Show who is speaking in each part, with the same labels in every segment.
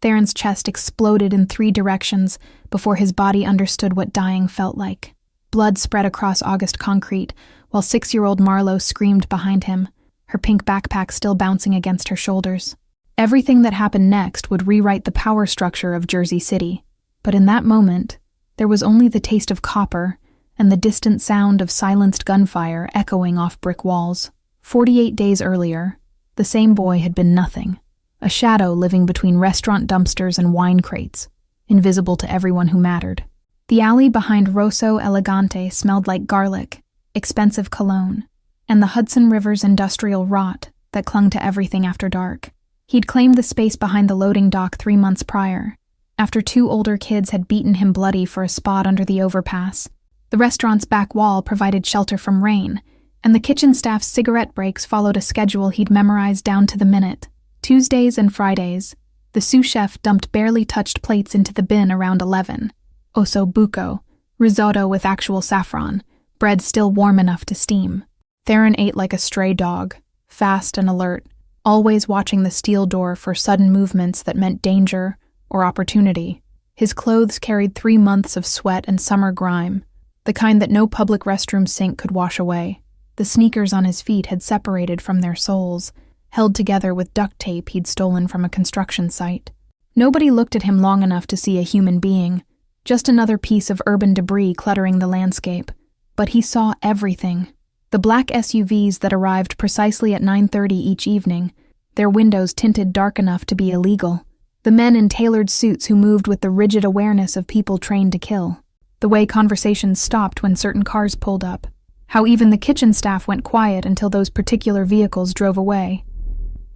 Speaker 1: Theron's chest exploded in 3 directions before his body understood what dying felt like. Blood spread across August concrete, while 6-year-old Marlo screamed behind him, her pink backpack still bouncing against her shoulders. Everything that happened next would rewrite the power structure of Jersey City, but in that moment, there was only the taste of copper and the distant sound of silenced gunfire echoing off brick walls. 48 days earlier, the same boy had been nothing, a shadow living between restaurant dumpsters and wine crates, invisible to everyone who mattered. The alley behind Rosso Elegante smelled like garlic, expensive cologne, and the Hudson River's industrial rot that clung to everything after dark. He'd claimed the space behind the loading dock 3 months prior, after 2 older kids had beaten him bloody for a spot under the overpass. The restaurant's back wall provided shelter from rain, and the kitchen staff's cigarette breaks followed a schedule he'd memorized down to the minute. Tuesdays and Fridays, the sous chef dumped barely touched plates into the bin around 11. Osso buco, risotto with actual saffron, bread still warm enough to steam. Theron ate like a stray dog, fast and alert, always watching the steel door for sudden movements that meant danger or opportunity. His clothes carried 3 months of sweat and summer grime, the kind that no public restroom sink could wash away. The sneakers on his feet had separated from their soles, held together with duct tape he'd stolen from a construction site. Nobody looked at him long enough to see a human being, just another piece of urban debris cluttering the landscape. But he saw everything. The black SUVs that arrived precisely at 9:30 each evening, their windows tinted dark enough to be illegal. The men in tailored suits who moved with the rigid awareness of people trained to kill. The way conversations stopped when certain cars pulled up. How even the kitchen staff went quiet until those particular vehicles drove away.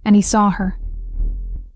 Speaker 1: And he saw her.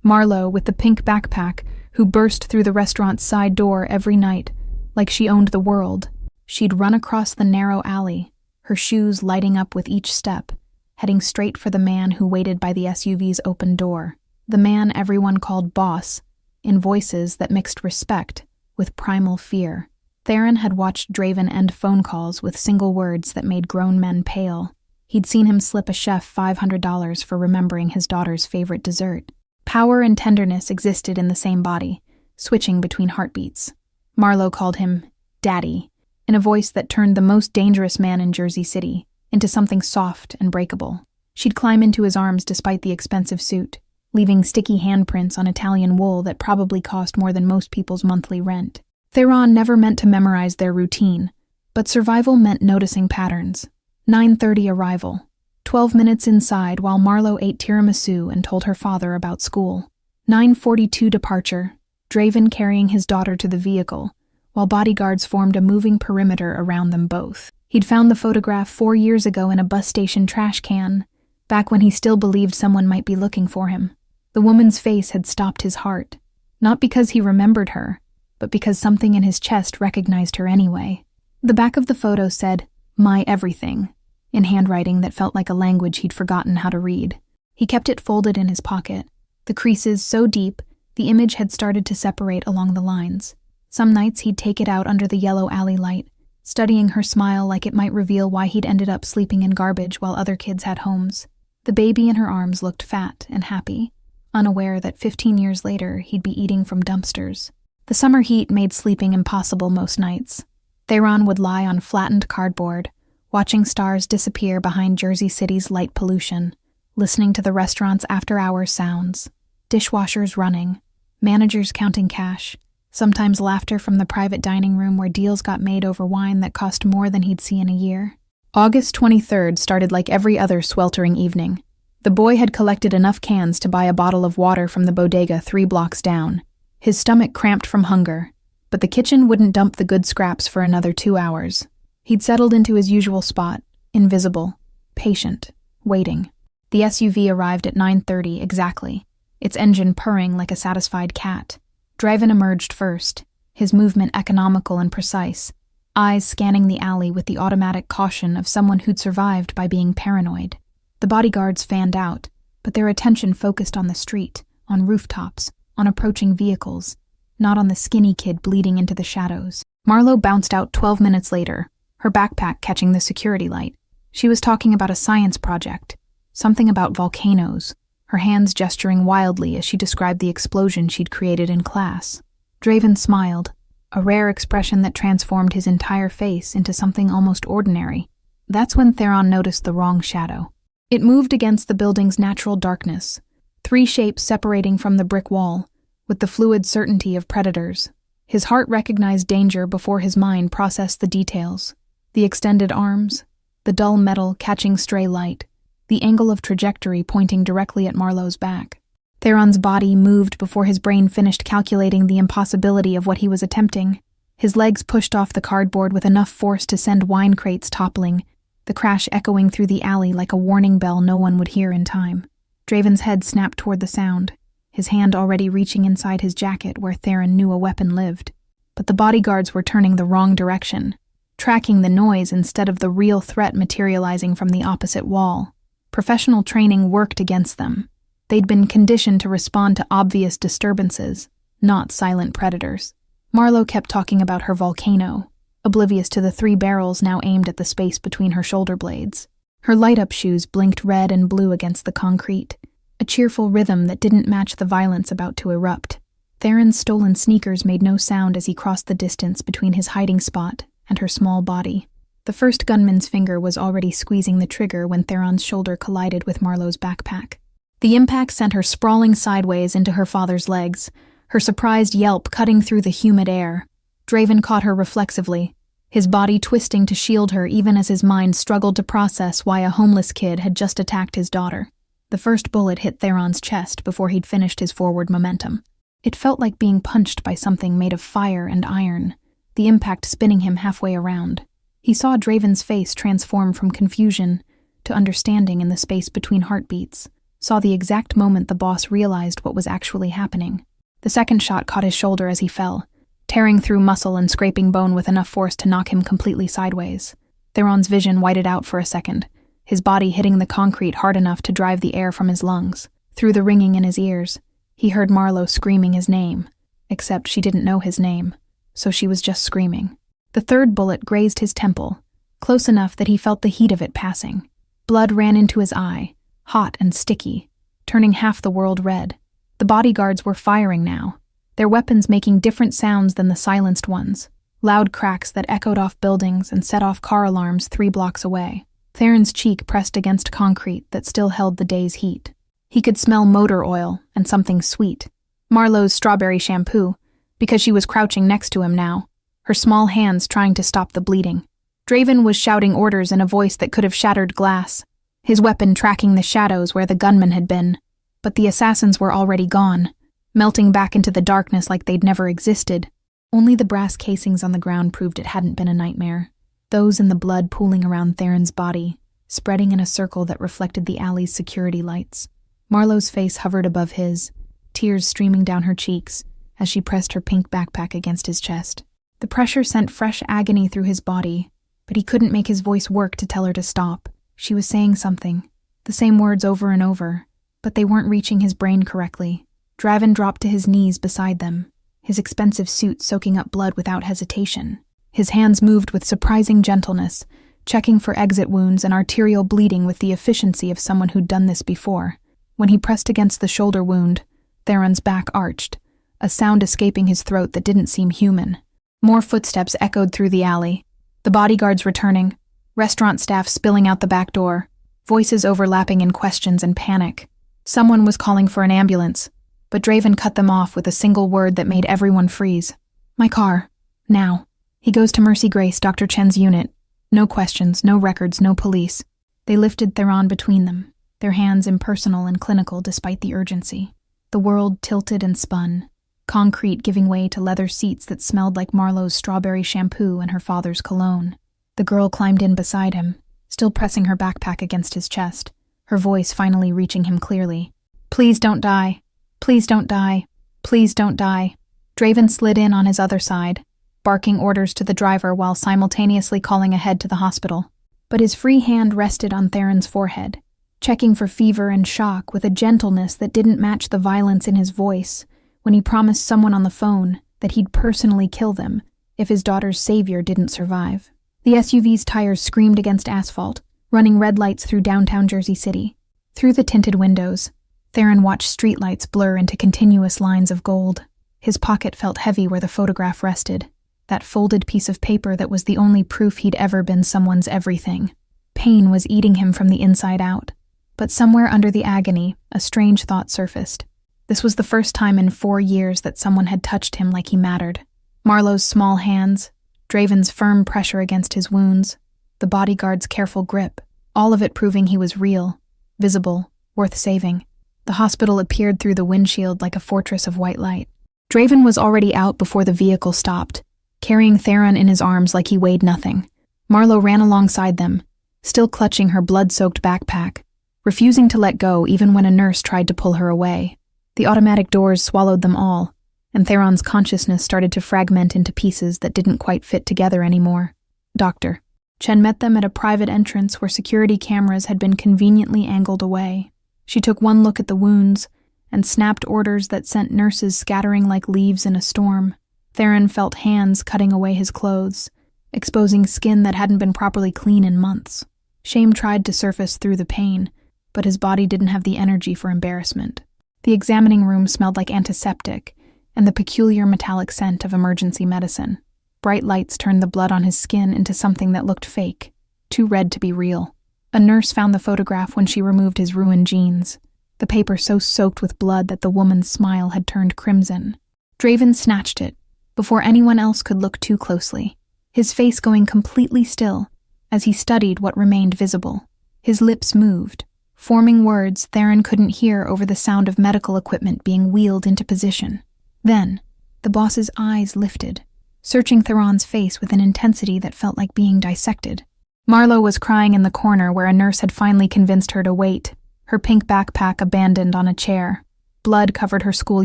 Speaker 1: Marlo, with the pink backpack, who burst through the restaurant's side door every night, like she owned the world. She'd run across the narrow alley, her shoes lighting up with each step, heading straight for the man who waited by the SUV's open door. The man everyone called boss, in voices that mixed respect with primal fear. Theron had watched Draven end phone calls with single words that made grown men pale. He'd seen him slip a chef $500 for remembering his daughter's favorite dessert. Power and tenderness existed in the same body, switching between heartbeats. Marlo called him Daddy, in a voice that turned the most dangerous man in Jersey City into something soft and breakable. She'd climb into his arms despite the expensive suit, leaving sticky handprints on Italian wool that probably cost more than most people's monthly rent. Theron never meant to memorize their routine, but survival meant noticing patterns. 9:30 arrival. 12 minutes inside while Marlo ate tiramisu and told her father about school. 9:42 departure, Draven carrying his daughter to the vehicle, while bodyguards formed a moving perimeter around them both. He'd found the photograph 4 years ago in a bus station trash can, back when he still believed someone might be looking for him. The woman's face had stopped his heart, not because he remembered her, but because something in his chest recognized her anyway. The back of the photo said, "My everything," in handwriting that felt like a language he'd forgotten how to read. He kept it folded in his pocket, the creases so deep the image had started to separate along the lines. Some nights he'd take it out under the yellow alley light, studying her smile like it might reveal why he'd ended up sleeping in garbage while other kids had homes. The baby in her arms looked fat and happy, unaware that 15 years later he'd be eating from dumpsters. The summer heat made sleeping impossible most nights. Theron would lie on flattened cardboard, watching stars disappear behind Jersey City's light pollution, listening to the restaurant's after-hours sounds, dishwashers running, managers counting cash, sometimes laughter from the private dining room where deals got made over wine that cost more than he'd see in a year. August 23rd started like every other sweltering evening. The boy had collected enough cans to buy a bottle of water from the bodega 3 blocks down. His stomach cramped from hunger, but the kitchen wouldn't dump the good scraps for another 2 hours. He'd settled into his usual spot, invisible, patient, waiting. The SUV arrived at 9:30 exactly, its engine purring like a satisfied cat. Draven emerged first, his movement economical and precise, eyes scanning the alley with the automatic caution of someone who'd survived by being paranoid. The bodyguards fanned out, but their attention focused on the street, on rooftops, on approaching vehicles, not on the skinny kid bleeding into the shadows. Marlo bounced out 12 minutes later, her backpack catching the security light. She was talking about a science project, something about volcanoes, her hands gesturing wildly as she described the explosion she'd created in class. Draven smiled, a rare expression that transformed his entire face into something almost ordinary. That's when Theron noticed the wrong shadow. It moved against the building's natural darkness, 3 shapes separating from the brick wall, with the fluid certainty of predators. His heart recognized danger before his mind processed the details. The extended arms, the dull metal catching stray light, the angle of trajectory pointing directly at Marlowe's back. Theron's body moved before his brain finished calculating the impossibility of what he was attempting. His legs pushed off the cardboard with enough force to send wine crates toppling, the crash echoing through the alley like a warning bell no one would hear in time. Draven's head snapped toward the sound, his hand already reaching inside his jacket where Theron knew a weapon lived. But the bodyguards were turning the wrong direction, tracking the noise instead of the real threat materializing from the opposite wall. Professional training worked against them. They'd been conditioned to respond to obvious disturbances, not silent predators. Marlowe kept talking about her volcano, oblivious to the 3 barrels now aimed at the space between her shoulder blades. Her light-up shoes blinked red and blue against the concrete, a cheerful rhythm that didn't match the violence about to erupt. Theron's stolen sneakers made no sound as he crossed the distance between his hiding spot and her small body. The first gunman's finger was already squeezing the trigger when Theron's shoulder collided with Marlowe's backpack. The impact sent her sprawling sideways into her father's legs, her surprised yelp cutting through the humid air. Draven caught her reflexively, his body twisting to shield her even as his mind struggled to process why a homeless kid had just attacked his daughter. The first bullet hit Theron's chest before he'd finished his forward momentum. It felt like being punched by something made of fire and iron, the impact spinning him halfway around. He saw Draven's face transform from confusion to understanding in the space between heartbeats, saw the exact moment the boss realized what was actually happening. The second shot caught his shoulder as he fell, tearing through muscle and scraping bone with enough force to knock him completely sideways. Theron's vision whited out for a second, his body hitting the concrete hard enough to drive the air from his lungs. Through the ringing in his ears, he heard Marlowe screaming his name, except she didn't know his name, so she was just screaming. The third bullet grazed his temple, close enough that he felt the heat of it passing. Blood ran into his eye, hot and sticky, turning half the world red. The bodyguards were firing now, their weapons making different sounds than the silenced ones, loud cracks that echoed off buildings and set off car alarms 3 blocks away. Theron's cheek pressed against concrete that still held the day's heat. He could smell motor oil and something sweet. Marlowe's strawberry shampoo, because she was crouching next to him now, her small hands trying to stop the bleeding. Draven was shouting orders in a voice that could have shattered glass, his weapon tracking the shadows where the gunman had been. But the assassins were already gone, melting back into the darkness like they'd never existed. Only the brass casings on the ground proved it hadn't been a nightmare, those in the blood pooling around Theron's body, spreading in a circle that reflected the alley's security lights. Marlowe's face hovered above his, tears streaming down her cheeks as she pressed her pink backpack against his chest. The pressure sent fresh agony through his body, but he couldn't make his voice work to tell her to stop. She was saying something, the same words over and over, but they weren't reaching his brain correctly. Draven dropped to his knees beside them, his expensive suit soaking up blood without hesitation. His hands moved with surprising gentleness, checking for exit wounds and arterial bleeding with the efficiency of someone who'd done this before. When he pressed against the shoulder wound, Theron's back arched, a sound escaping his throat that didn't seem human. More footsteps echoed through the alley, the bodyguards returning, restaurant staff spilling out the back door, voices overlapping in questions and panic. Someone was calling for an ambulance, but Draven cut them off with a single word that made everyone freeze. "My car. Now." He goes to Mercy Grace, Dr. Chen's unit. No questions, no records, no police. They lifted Theron between them, their hands impersonal and clinical despite the urgency. The world tilted and spun, concrete giving way to leather seats that smelled like Marlowe's strawberry shampoo and her father's cologne. The girl climbed in beside him, still pressing her backpack against his chest, her voice finally reaching him clearly. "Please don't die. Please don't die. Please don't die." Draven slid in on his other side, barking orders to the driver while simultaneously calling ahead to the hospital. But his free hand rested on Theron's forehead, checking for fever and shock with a gentleness that didn't match the violence in his voice when he promised someone on the phone that he'd personally kill them if his daughter's savior didn't survive. The SUV's tires screamed against asphalt, running red lights through downtown Jersey City. Through the tinted windows, Theron watched streetlights blur into continuous lines of gold. His pocket felt heavy where the photograph rested, that folded piece of paper that was the only proof he'd ever been someone's everything. Pain was eating him from the inside out. But somewhere under the agony, a strange thought surfaced. This was the first time in 4 years that someone had touched him like he mattered. Marlowe's small hands, Draven's firm pressure against his wounds, the bodyguard's careful grip, all of it proving he was real, visible, worth saving. The hospital appeared through the windshield like a fortress of white light. Draven was already out before the vehicle stopped, carrying Theron in his arms like he weighed nothing. Marlowe ran alongside them, still clutching her blood-soaked backpack, refusing to let go even when a nurse tried to pull her away. The automatic doors swallowed them all, and Theron's consciousness started to fragment into pieces that didn't quite fit together anymore. Doctor. Chen met them at a private entrance where security cameras had been conveniently angled away. She took one look at the wounds and snapped orders that sent nurses scattering like leaves in a storm. Theron felt hands cutting away his clothes, exposing skin that hadn't been properly clean in months. Shame tried to surface through the pain, but his body didn't have the energy for embarrassment. The examining room smelled like antiseptic and the peculiar metallic scent of emergency medicine. Bright lights turned the blood on his skin into something that looked fake, too red to be real. A nurse found the photograph when she removed his ruined jeans, the paper so soaked with blood that the woman's smile had turned crimson. Draven snatched it, before anyone else could look too closely, his face going completely still as he studied what remained visible. His lips moved, forming words Theron couldn't hear over the sound of medical equipment being wheeled into position. Then, the boss's eyes lifted, searching Theron's face with an intensity that felt like being dissected. Marlowe was crying in the corner where a nurse had finally convinced her to wait, her pink backpack abandoned on a chair. Blood covered her school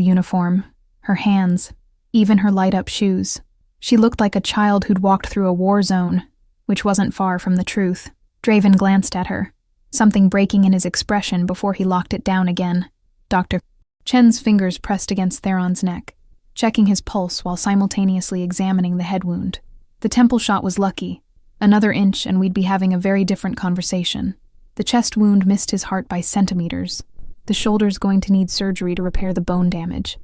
Speaker 1: uniform, her hands, even her light-up shoes. She looked like a child who'd walked through a war zone, which wasn't far from the truth. Draven glanced at her, something breaking in his expression before he locked it down again. Doctor. Chen's fingers pressed against Theron's neck, checking his pulse while simultaneously examining the head wound. The temple shot was lucky. Another inch and we'd be having a very different conversation. The chest wound missed his heart by centimeters. The shoulder's going to need surgery to repair the bone damage.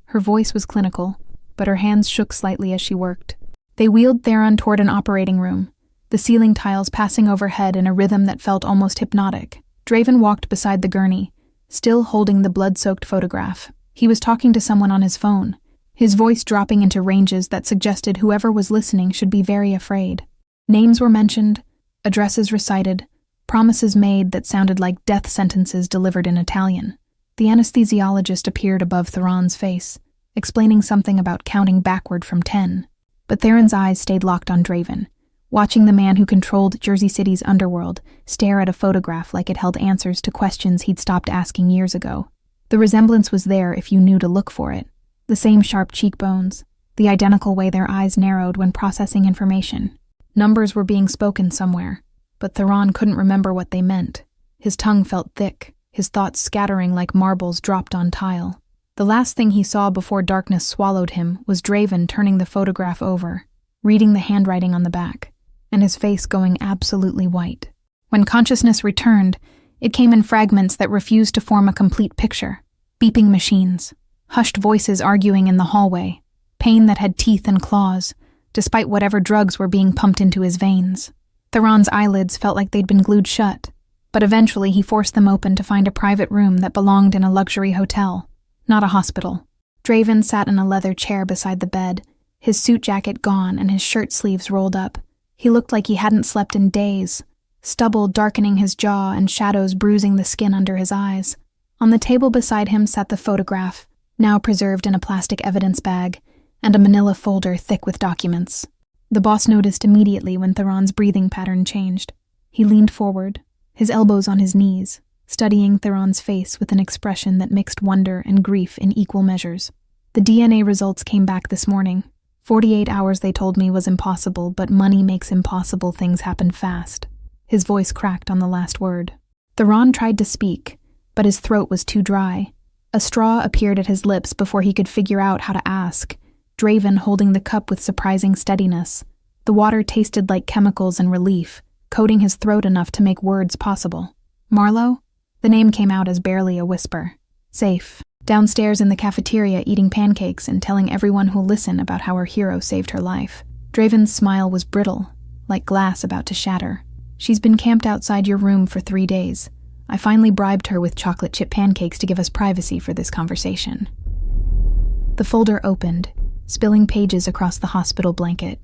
Speaker 1: Her voice was clinical, but her hands shook slightly as she worked. They wheeled Theron toward an operating room, the ceiling tiles passing overhead in a rhythm that felt almost hypnotic. Draven walked beside the gurney, still holding the blood-soaked photograph. He was talking to someone on his phone, his voice dropping into ranges that suggested whoever was listening should be very afraid. Names were mentioned, addresses recited, promises made that sounded like death sentences delivered in Italian. The anesthesiologist appeared above Theron's face, explaining something about counting backward from 10. But Theron's eyes stayed locked on Draven, watching the man who controlled Jersey City's underworld stare at a photograph like it held answers to questions he'd stopped asking years ago. The resemblance was there if you knew to look for it. The same sharp cheekbones, the identical way their eyes narrowed when processing information. Numbers were being spoken somewhere, but Theron couldn't remember what they meant. His tongue felt thick, his thoughts scattering like marbles dropped on tile. The last thing he saw before darkness swallowed him was Draven turning the photograph over, reading the handwriting on the back, and his face going absolutely white. When consciousness returned, it came in fragments that refused to form a complete picture. Beeping machines, hushed voices arguing in the hallway, pain that had teeth and claws, despite whatever drugs were being pumped into his veins. Theron's eyelids felt like they'd been glued shut, but eventually he forced them open to find a private room that belonged in a luxury hotel, not a hospital. Draven sat in a leather chair beside the bed, his suit jacket gone and his shirt sleeves rolled up. He looked like he hadn't slept in days, stubble darkening his jaw and shadows bruising the skin under his eyes. On the table beside him sat the photograph, now preserved in a plastic evidence bag, and a manila folder thick with documents. The boss noticed immediately when Theron's breathing pattern changed. He leaned forward, his elbows on his knees, studying Theron's face with an expression that mixed wonder and grief in equal measures. The DNA results came back this morning. 48 hours, they told me, was impossible, but money makes impossible things happen fast. His voice cracked on the last word. Theron tried to speak, but his throat was too dry. A straw appeared at his lips before he could figure out how to ask, Draven holding the cup with surprising steadiness. The water tasted like chemicals and relief, coating his throat enough to make words possible. Marlowe? The name came out as barely a whisper. Safe. Downstairs in the cafeteria eating pancakes and telling everyone who'll listen about how her hero saved her life. Draven's smile was brittle, like glass about to shatter. She's been camped outside your room for 3 days. I finally bribed her with chocolate chip pancakes to give us privacy for this conversation. The folder opened, spilling pages across the hospital blanket.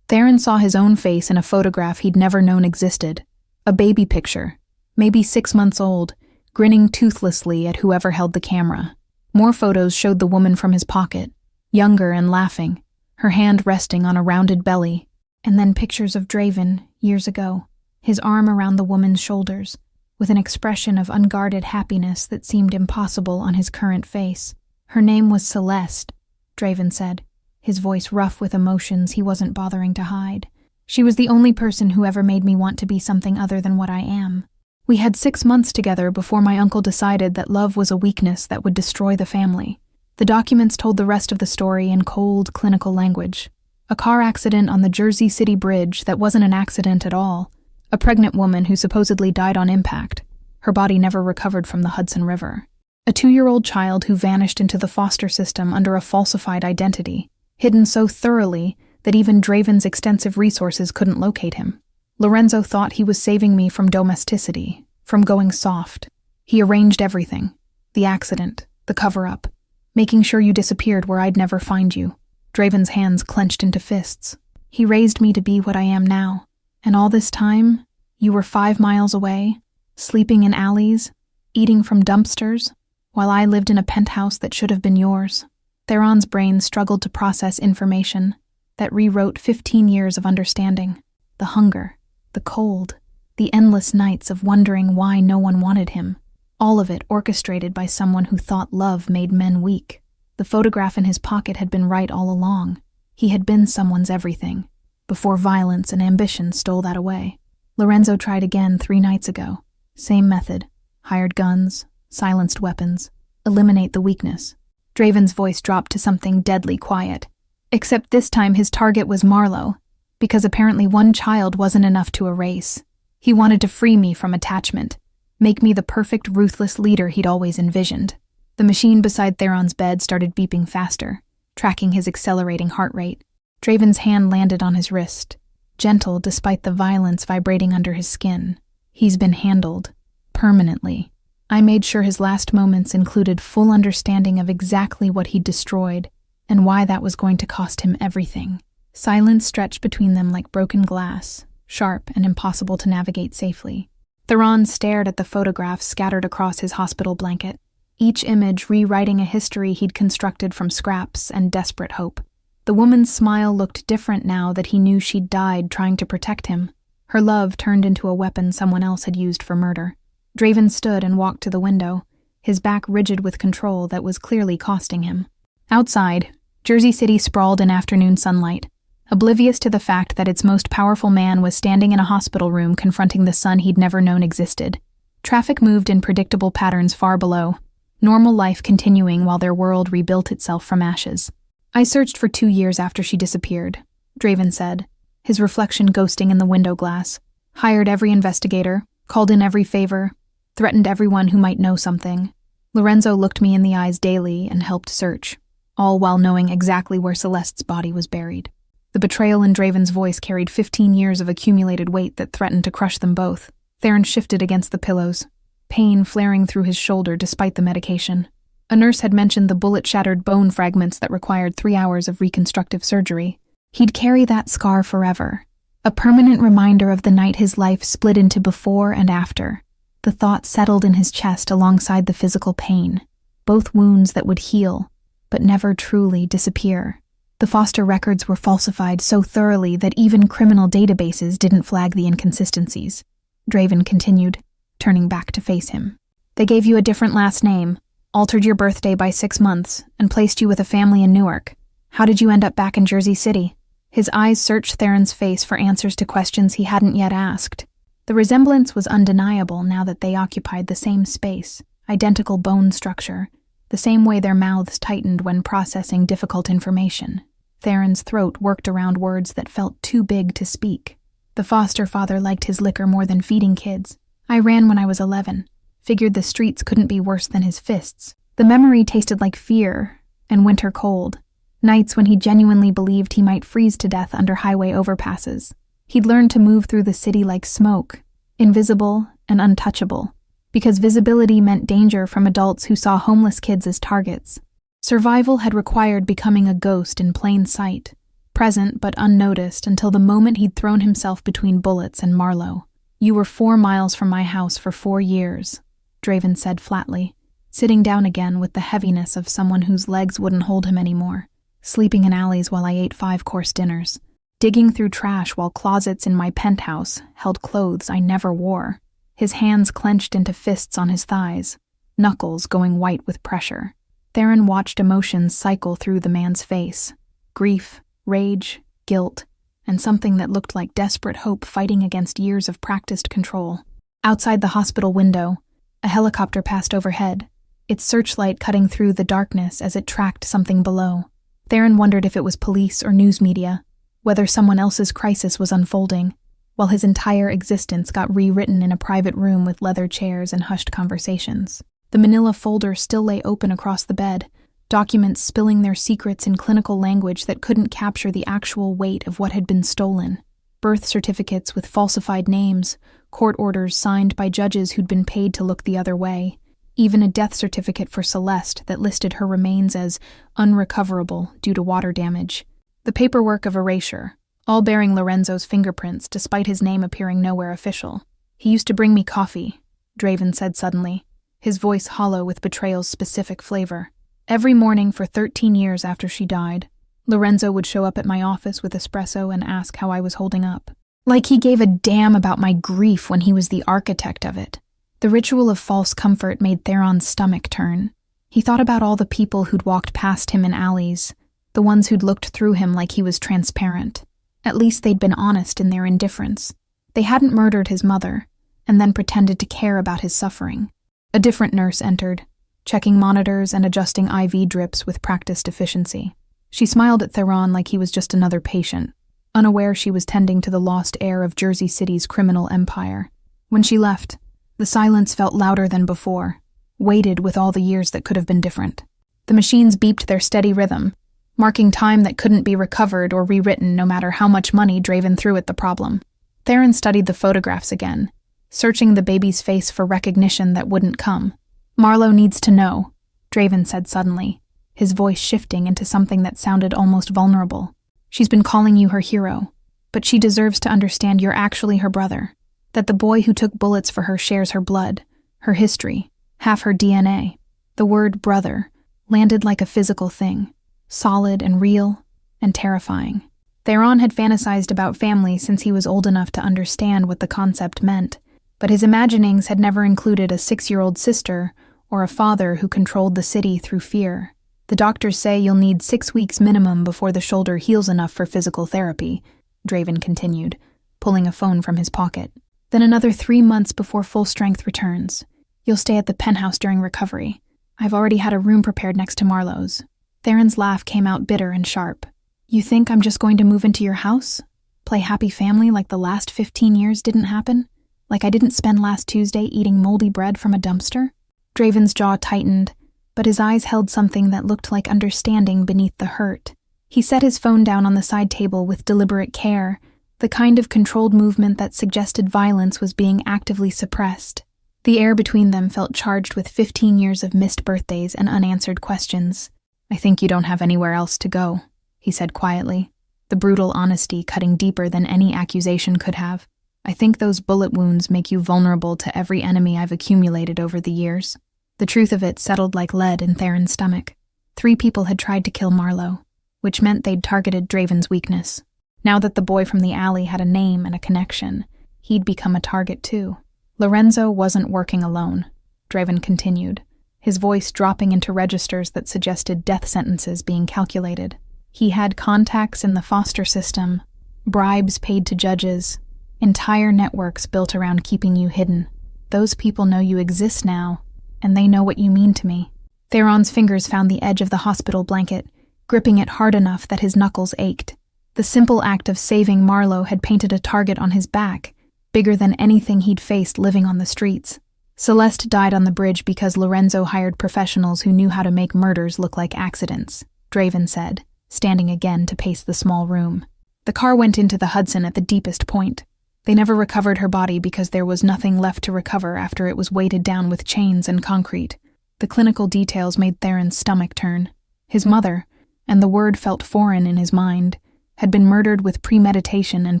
Speaker 1: Theron saw his own face in a photograph he'd never known existed. A baby picture, maybe 6 months old, grinning toothlessly at whoever held the camera. More photos showed the woman from his pocket, younger and laughing, her hand resting on a rounded belly. And then pictures of Draven, years ago, his arm around the woman's shoulders, with an expression of unguarded happiness that seemed impossible on his current face. Her name was Celeste, Draven said, his voice rough with emotions he wasn't bothering to hide. She was the only person who ever made me want to be something other than what I am. We had 6 months together before my uncle decided that love was a weakness that would destroy the family. The documents told the rest of the story in cold, clinical language. A car accident on the Jersey City Bridge that wasn't an accident at all. A pregnant woman who supposedly died on impact. Her body never recovered from the Hudson River. A 2-year-old child who vanished into the foster system under a falsified identity, hidden so thoroughly that even Draven's extensive resources couldn't locate him. Lorenzo thought he was saving me from domesticity, from going soft. He arranged everything. The accident, the cover-up, making sure you disappeared where I'd never find you. Draven's hands clenched into fists. He raised me to be what I am now. And all this time, you were 5 miles away, sleeping in alleys, eating from dumpsters, while I lived in a penthouse that should have been yours. Theron's brain struggled to process information that rewrote 15 years of understanding. The hunger, the cold, the endless nights of wondering why no one wanted him. All of it orchestrated by someone who thought love made men weak. The photograph in his pocket had been right all along. He had been someone's everything, before violence and ambition stole that away. Lorenzo tried again 3 nights ago. Same method. Hired guns, silenced weapons. Eliminate the weakness. Draven's voice dropped to something deadly quiet. Except this time his target was Marlowe, because apparently one child wasn't enough to erase. He wanted to free me from attachment, make me the perfect ruthless leader he'd always envisioned. The machine beside Theron's bed started beeping faster, tracking his accelerating heart rate. Draven's hand landed on his wrist, gentle despite the violence vibrating under his skin. He's been handled, permanently. I made sure his last moments included full understanding of exactly what he'd destroyed and why that was going to cost him everything. Silence stretched between them like broken glass, sharp and impossible to navigate safely. Theron stared at the photographs scattered across his hospital blanket, each image rewriting a history he'd constructed from scraps and desperate hope. The woman's smile looked different now that he knew she'd died trying to protect him. Her love turned into a weapon someone else had used for murder. Draven stood and walked to the window, his back rigid with control that was clearly costing him. Outside, Jersey City sprawled in afternoon sunlight, oblivious to the fact that its most powerful man was standing in a hospital room confronting the son he'd never known existed. Traffic moved in predictable patterns far below, normal life continuing while their world rebuilt itself from ashes. I searched for 2 years after she disappeared, Draven said, his reflection ghosting in the window glass. Hired every investigator, called in every favor, threatened everyone who might know something. Lorenzo looked me in the eyes daily and helped search, all while knowing exactly where Celeste's body was buried. The betrayal in Draven's voice carried 15 years of accumulated weight that threatened to crush them both. Theron shifted against the pillows, pain flaring through his shoulder despite the medication. A nurse had mentioned the bullet-shattered bone fragments that required 3 hours of reconstructive surgery. He'd carry that scar forever, a permanent reminder of the night his life split into before and after. The thought settled in his chest alongside the physical pain, both wounds that would heal, but never truly disappear. The foster records were falsified so thoroughly that even criminal databases didn't flag the inconsistencies. Draven continued, turning back to face him. They gave you a different last name, altered your birthday by 6 months, and placed you with a family in Newark. How did you end up back in Jersey City? His eyes searched Theron's face for answers to questions he hadn't yet asked. The resemblance was undeniable now that they occupied the same space, identical bone structure, the same way their mouths tightened when processing difficult information. Theron's throat worked around words that felt too big to speak. The foster father liked his liquor more than feeding kids. I ran when I was 11. figured the streets couldn't be worse than his fists. The memory tasted like fear and winter cold, nights when he genuinely believed he might freeze to death under highway overpasses. He'd learned to move through the city like smoke, invisible and untouchable, because visibility meant danger from adults who saw homeless kids as targets. Survival had required becoming a ghost in plain sight, present but unnoticed until the moment he'd thrown himself between bullets and Marlowe. "You were 4 miles from my house for 4 years, Draven said flatly, sitting down again with the heaviness of someone whose legs wouldn't hold him anymore, sleeping in alleys while I ate 5-course dinners, digging through trash while closets in my penthouse held clothes I never wore. His hands clenched into fists on his thighs, knuckles going white with pressure. Theron watched emotions cycle through the man's face. Grief, rage, guilt, and something that looked like desperate hope fighting against years of practiced control. Outside the hospital window, a helicopter passed overhead, its searchlight cutting through the darkness as it tracked something below. Theron wondered if it was police or news media, whether someone else's crisis was unfolding, while his entire existence got rewritten in a private room with leather chairs and hushed conversations. The manila folder still lay open across the bed, documents spilling their secrets in clinical language that couldn't capture the actual weight of what had been stolen. Birth certificates with falsified names, court orders signed by judges who'd been paid to look the other way, even a death certificate for Celeste that listed her remains as unrecoverable due to water damage. The paperwork of erasure, all bearing Lorenzo's fingerprints despite his name appearing nowhere official. "He used to bring me coffee," Draven said suddenly, his voice hollow with betrayal's specific flavor. "Every morning for 13 years after she died, Lorenzo would show up at my office with espresso and ask how I was holding up. Like he gave a damn about my grief when he was the architect of it." The ritual of false comfort made Theron's stomach turn. He thought about all the people who'd walked past him in alleys, the ones who'd looked through him like he was transparent. At least they'd been honest in their indifference. They hadn't murdered his mother, and then pretended to care about his suffering. A different nurse entered, checking monitors and adjusting IV drips with practiced efficiency. She smiled at Theron like he was just another patient, unaware she was tending to the lost heir of Jersey City's criminal empire. When she left, the silence felt louder than before, weighted with all the years that could have been different. The machines beeped their steady rhythm, marking time that couldn't be recovered or rewritten no matter how much money Draven threw at the problem. Theron studied the photographs again, searching the baby's face for recognition that wouldn't come. "Marlowe needs to know," Draven said suddenly, his voice shifting into something that sounded almost vulnerable. "She's been calling you her hero, but she deserves to understand you're actually her brother, that the boy who took bullets for her shares her blood, her history, half her DNA." The word brother landed like a physical thing, solid and real and terrifying. Theron had fantasized about family since he was old enough to understand what the concept meant, but his imaginings had never included a 6-year-old sister or a father who controlled the city through fear. "The doctors say you'll need 6 weeks minimum before the shoulder heals enough for physical therapy," Draven continued, pulling a phone from his pocket. "Then another 3 months before full strength returns. You'll stay at the penthouse during recovery. I've already had a room prepared next to Marlowe's." Theron's laugh came out bitter and sharp. "You think I'm just going to move into your house? Play happy family like the last 15 years didn't happen? Like I didn't spend last Tuesday eating moldy bread from a dumpster?" Draven's jaw tightened, but his eyes held something that looked like understanding beneath the hurt. He set his phone down on the side table with deliberate care, the kind of controlled movement that suggested violence was being actively suppressed. The air between them felt charged with 15 years of missed birthdays and unanswered questions. "I think you don't have anywhere else to go," he said quietly, the brutal honesty cutting deeper than any accusation could have. "I think those bullet wounds make you vulnerable to every enemy I've accumulated over the years." The truth of it settled like lead in Theron's stomach. 3 people had tried to kill Marlowe, which meant they'd targeted Draven's weakness. Now that the boy from the alley had a name and a connection, he'd become a target too. Lorenzo wasn't working alone, Draven continued, his voice dropping into registers that suggested death sentences being calculated. He had contacts in the foster system, bribes paid to judges, entire networks built around keeping you hidden. Those people know you exist now, and they know what you mean to me. Theron's fingers found the edge of the hospital blanket, gripping it hard enough that his knuckles ached. The simple act of saving Marlowe had painted a target on his back, bigger than anything he'd faced living on the streets. Celeste died on the bridge because Lorenzo hired professionals who knew how to make murders look like accidents, Draven said, standing again to pace the small room. The car went into the Hudson at the deepest point. They never recovered her body because there was nothing left to recover after it was weighted down with chains and concrete. The clinical details made Theron's stomach turn. His mother, and the word felt foreign in his mind, had been murdered with premeditation and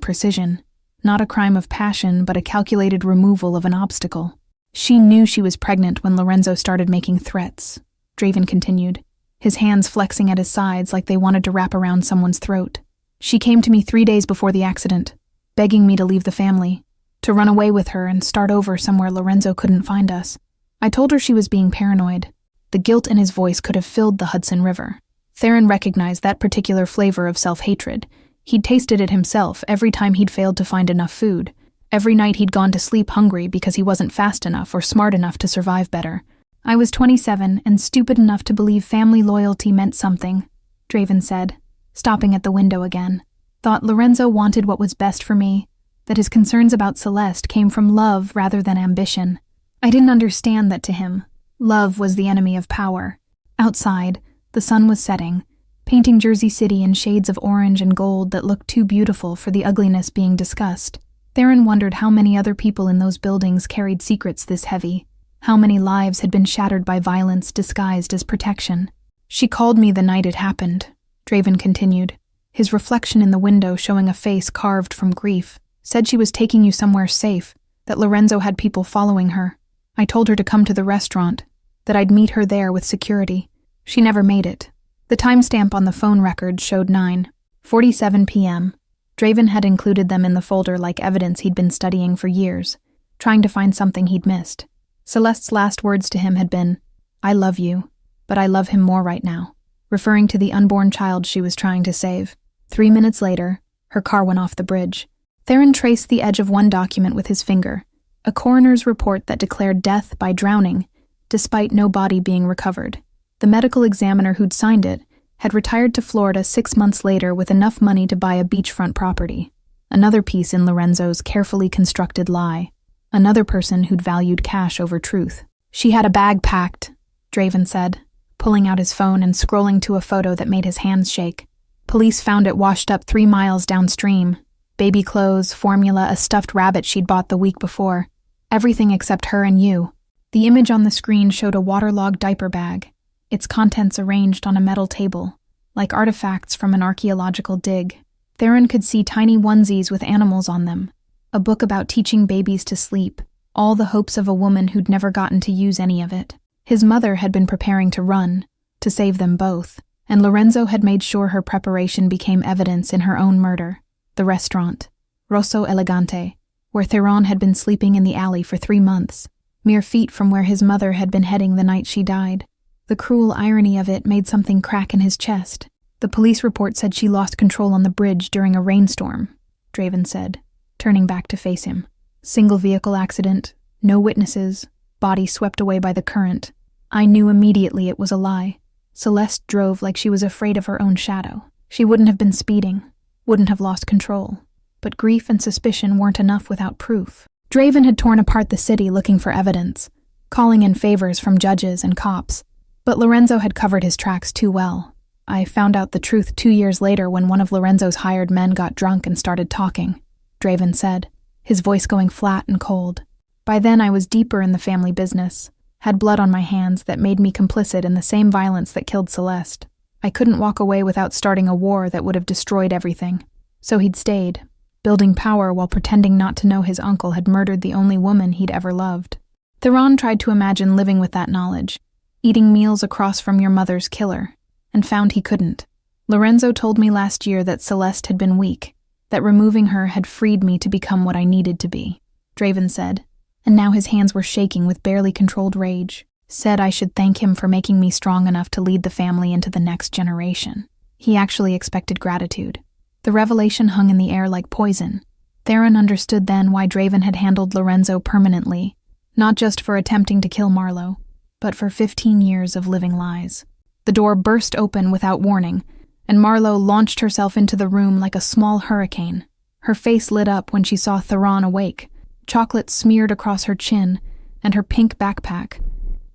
Speaker 1: precision. Not a crime of passion, but a calculated removal of an obstacle. She knew she was pregnant when Lorenzo started making threats, Draven continued, his hands flexing at his sides like they wanted to wrap around someone's throat. She came to me 3 days before the accident, begging me to leave the family, to run away with her and start over somewhere Lorenzo couldn't find us. I told her she was being paranoid. The guilt in his voice could have filled the Hudson River. Theron recognized that particular flavor of self-hatred. He'd tasted it himself every time he'd failed to find enough food. Every night he'd gone to sleep hungry because he wasn't fast enough or smart enough to survive better. I was 27 and stupid enough to believe family loyalty meant something, Draven said, stopping at the window again. Thought Lorenzo wanted what was best for me, that his concerns about Celeste came from love rather than ambition. I didn't understand that to him. Love was the enemy of power. Outside, the sun was setting, painting Jersey City in shades of orange and gold that looked too beautiful for the ugliness being discussed. Theron wondered how many other people in those buildings carried secrets this heavy, how many lives had been shattered by violence disguised as protection. She called me the night it happened, Draven continued, his reflection in the window showing a face carved from grief. Said she was taking you somewhere safe, that Lorenzo had people following her. I told her to come to the restaurant, that I'd meet her there with security. She never made it. The timestamp on the phone record showed 9:47 p.m. Draven had included them in the folder like evidence he'd been studying for years, trying to find something he'd missed. Celeste's last words to him had been, "I love you, but I love him more right now," referring to the unborn child she was trying to save. 3 minutes later, her car went off the bridge. Theron traced the edge of one document with his finger, a coroner's report that declared death by drowning, despite no body being recovered. The medical examiner who'd signed it had retired to Florida 6 months later with enough money to buy a beachfront property. Another piece in Lorenzo's carefully constructed lie. Another person who'd valued cash over truth. She had a bag packed, Draven said, pulling out his phone and scrolling to a photo that made his hands shake. Police found it washed up 3 miles downstream. Baby clothes, formula, a stuffed rabbit she'd bought the week before. Everything except her and you. The image on the screen showed a waterlogged diaper bag, its contents arranged on a metal table, like artifacts from an archaeological dig. Theron could see tiny onesies with animals on them, a book about teaching babies to sleep, all the hopes of a woman who'd never gotten to use any of it. His mother had been preparing to run, to save them both, and Lorenzo had made sure her preparation became evidence in her own murder. The restaurant, Rosso Elegante, where Theron had been sleeping in the alley for 3 months, mere feet from where his mother had been heading the night she died. The cruel irony of it made something crack in his chest. The police report said she lost control on the bridge during a rainstorm, Draven said, turning back to face him. Single vehicle accident, no witnesses, body swept away by the current. I knew immediately it was a lie. Celeste drove like she was afraid of her own shadow. She wouldn't have been speeding, wouldn't have lost control. But grief and suspicion weren't enough without proof. Draven had torn apart the city looking for evidence, calling in favors from judges and cops. But Lorenzo had covered his tracks too well. I found out the truth 2 years later when one of Lorenzo's hired men got drunk and started talking, Draven said, his voice going flat and cold. By then I was deeper in the family business, had blood on my hands that made me complicit in the same violence that killed Celeste. I couldn't walk away without starting a war that would have destroyed everything. So he'd stayed, building power while pretending not to know his uncle had murdered the only woman he'd ever loved. Theron tried to imagine living with that knowledge, eating meals across from your mother's killer, and found he couldn't. Lorenzo told me last year that Celeste had been weak, that removing her had freed me to become what I needed to be, Draven said, and now his hands were shaking with barely controlled rage. Said I should thank him for making me strong enough to lead the family into the next generation. He actually expected gratitude. The revelation hung in the air like poison. Theron understood then why Draven had handled Lorenzo permanently, not just for attempting to kill Marlowe, but for 15 years of living lies. The door burst open without warning, and Marlowe launched herself into the room like a small hurricane. Her face lit up when she saw Theron awake, chocolate smeared across her chin, and her pink backpack,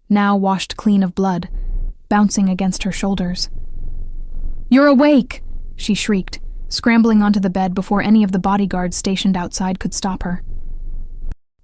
Speaker 1: now washed clean of blood, bouncing against her shoulders. "You're awake!" she shrieked, scrambling onto the bed before any of the bodyguards stationed outside could stop her.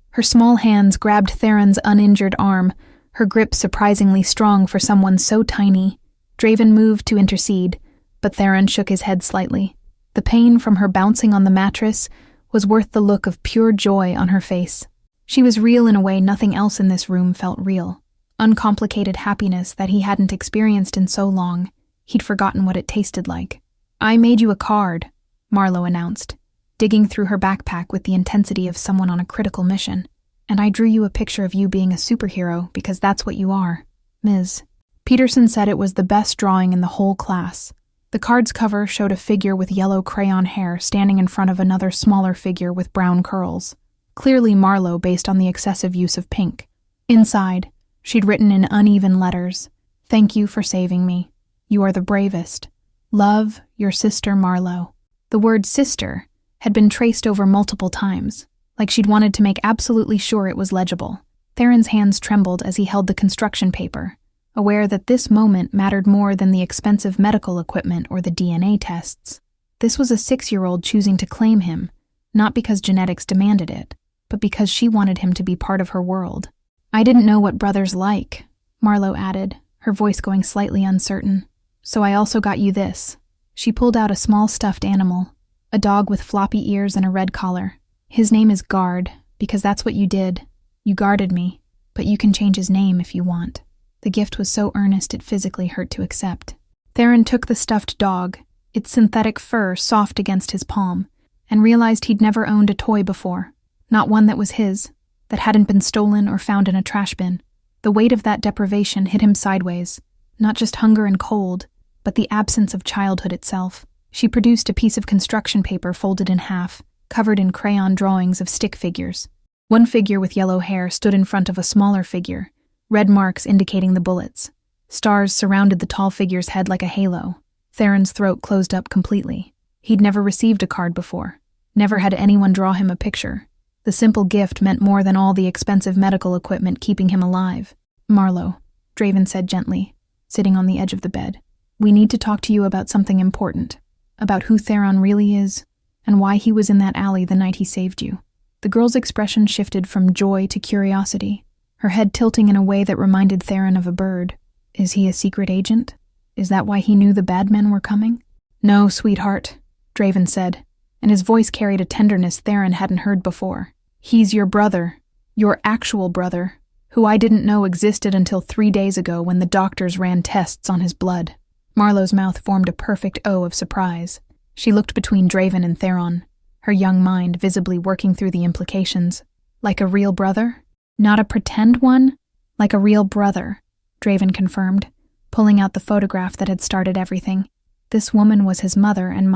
Speaker 1: Her small hands grabbed Theron's uninjured arm, her grip surprisingly strong for someone so tiny. Draven moved to intercede, but Theron shook his head slightly. The pain from her bouncing on the mattress was worth the look of pure joy on her face. She was real in a way nothing else in this room felt real. Uncomplicated happiness that he hadn't experienced in so long. He'd forgotten what it tasted like. "I made you a card," Marlowe announced, digging through her backpack with the intensity of someone on a critical mission. "And I drew you a picture of you being a superhero because that's what you are, Ms." Peterson said it was the best drawing in the whole class. The card's cover showed a figure with yellow crayon hair standing in front of another smaller figure with brown curls. Clearly Marlowe based on the excessive use of pink. Inside, she'd written in uneven letters, "Thank you for saving me. You are the bravest. Love, your sister Marlowe." The word sister had been traced over multiple times, like she'd wanted to make absolutely sure it was legible. Theron's hands trembled as he held the construction paper, aware that this moment mattered more than the expensive medical equipment or the DNA tests. This was a 6-year-old choosing to claim him, not because genetics demanded it, but because she wanted him to be part of her world. "I didn't know what brothers like," Marlowe added, her voice going slightly uncertain. "So I also got you this." She pulled out a small stuffed animal, a dog with floppy ears and a red collar. "His name is Guard, because that's what you did. You guarded me, but you can change his name if you want." The gift was so earnest it physically hurt to accept. Theron took the stuffed dog, its synthetic fur soft against his palm, and realized he'd never owned a toy before. Not one that was his, that hadn't been stolen or found in a trash bin. The weight of that deprivation hit him sideways, not just hunger and cold, but the absence of childhood itself. She produced a piece of construction paper folded in half, covered in crayon drawings of stick figures. One figure with yellow hair stood in front of a smaller figure, red marks indicating the bullets. Stars surrounded the tall figure's head like a halo. Theron's throat closed up completely. He'd never received a card before. Never had anyone draw him a picture. The simple gift meant more than all the expensive medical equipment keeping him alive. "Marlowe," Draven said gently, sitting on the edge of the bed, "we need to talk to you about something important, about who Theron really is, and why he was in that alley the night he saved you." The girl's expression shifted from joy to curiosity, her head tilting in a way that reminded Theron of a bird. "Is he a secret agent? Is that why he knew the bad men were coming?" "No, sweetheart," Draven said, and his voice carried a tenderness Theron hadn't heard before. "He's your brother, your actual brother, who I didn't know existed until 3 days ago when the doctors ran tests on his blood." Marlowe's mouth formed a perfect O of surprise. She looked between Draven and Theron, her young mind visibly working through the implications. "Like a real brother? Not a pretend one? Like a real brother," Draven confirmed, pulling out the photograph that had started everything. "This woman was his mother and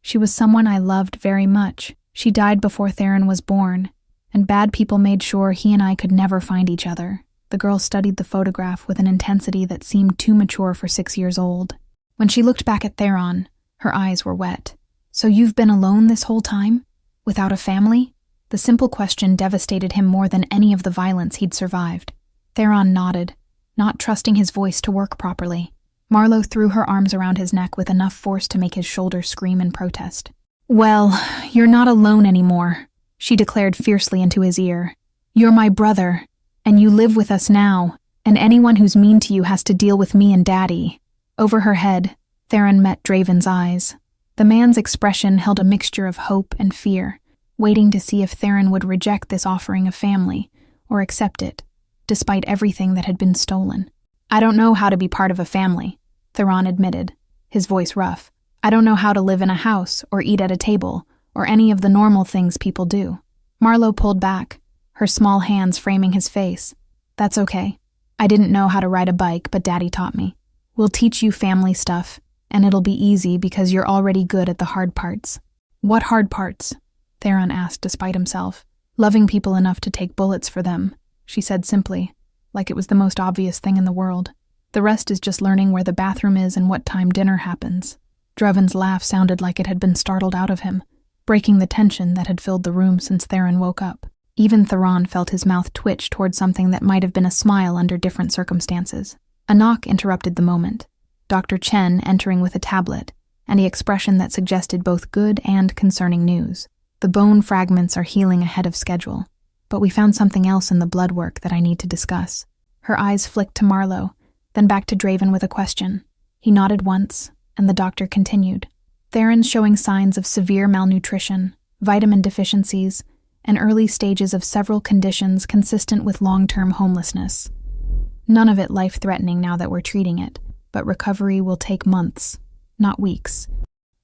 Speaker 1: she was someone I loved very much. She died before Theron was born, and bad people made sure he and I could never find each other." The girl studied the photograph with an intensity that seemed too mature for 6 years old. When she looked back at Theron, her eyes were wet. "So you've been alone this whole time? Without a family?" The simple question devastated him more than any of the violence he'd survived. Theron nodded, not trusting his voice to work properly. Marlowe threw her arms around his neck with enough force to make his shoulders scream in protest. "Well, you're not alone anymore," she declared fiercely into his ear. "You're my brother, and you live with us now, and anyone who's mean to you has to deal with me and Daddy." Over her head, Theron met Draven's eyes. The man's expression held a mixture of hope and fear, waiting to see if Theron would reject this offering of family, or accept it, despite everything that had been stolen. "I don't know how to be part of a family," Theron admitted, his voice rough. "I don't know how to live in a house, or eat at a table, or any of the normal things people do." Marlowe pulled back, her small hands framing his face. "That's okay. I didn't know how to ride a bike, but Daddy taught me. We'll teach you family stuff, and it'll be easy because you're already good at the hard parts." "What hard parts?" Theron asked despite himself. "Loving people enough to take bullets for them," she said simply, like it was the most obvious thing in the world. "The rest is just learning where the bathroom is and what time dinner happens." Draven's laugh sounded like it had been startled out of him, breaking the tension that had filled the room since Theron woke up. Even Theron felt his mouth twitch toward something that might have been a smile under different circumstances. A knock interrupted the moment. Dr. Chen entering with a tablet, and the expression that suggested both good and concerning news. The bone fragments are healing ahead of schedule, but we found something else in the blood work that I need to discuss. Her eyes flicked to Marlowe, then back to Draven with a question. He nodded once, and the doctor continued. Theron's showing signs of severe malnutrition, vitamin deficiencies, and early stages of several conditions consistent with long-term homelessness. None of it life-threatening now that we're treating it, but recovery will take months, not weeks.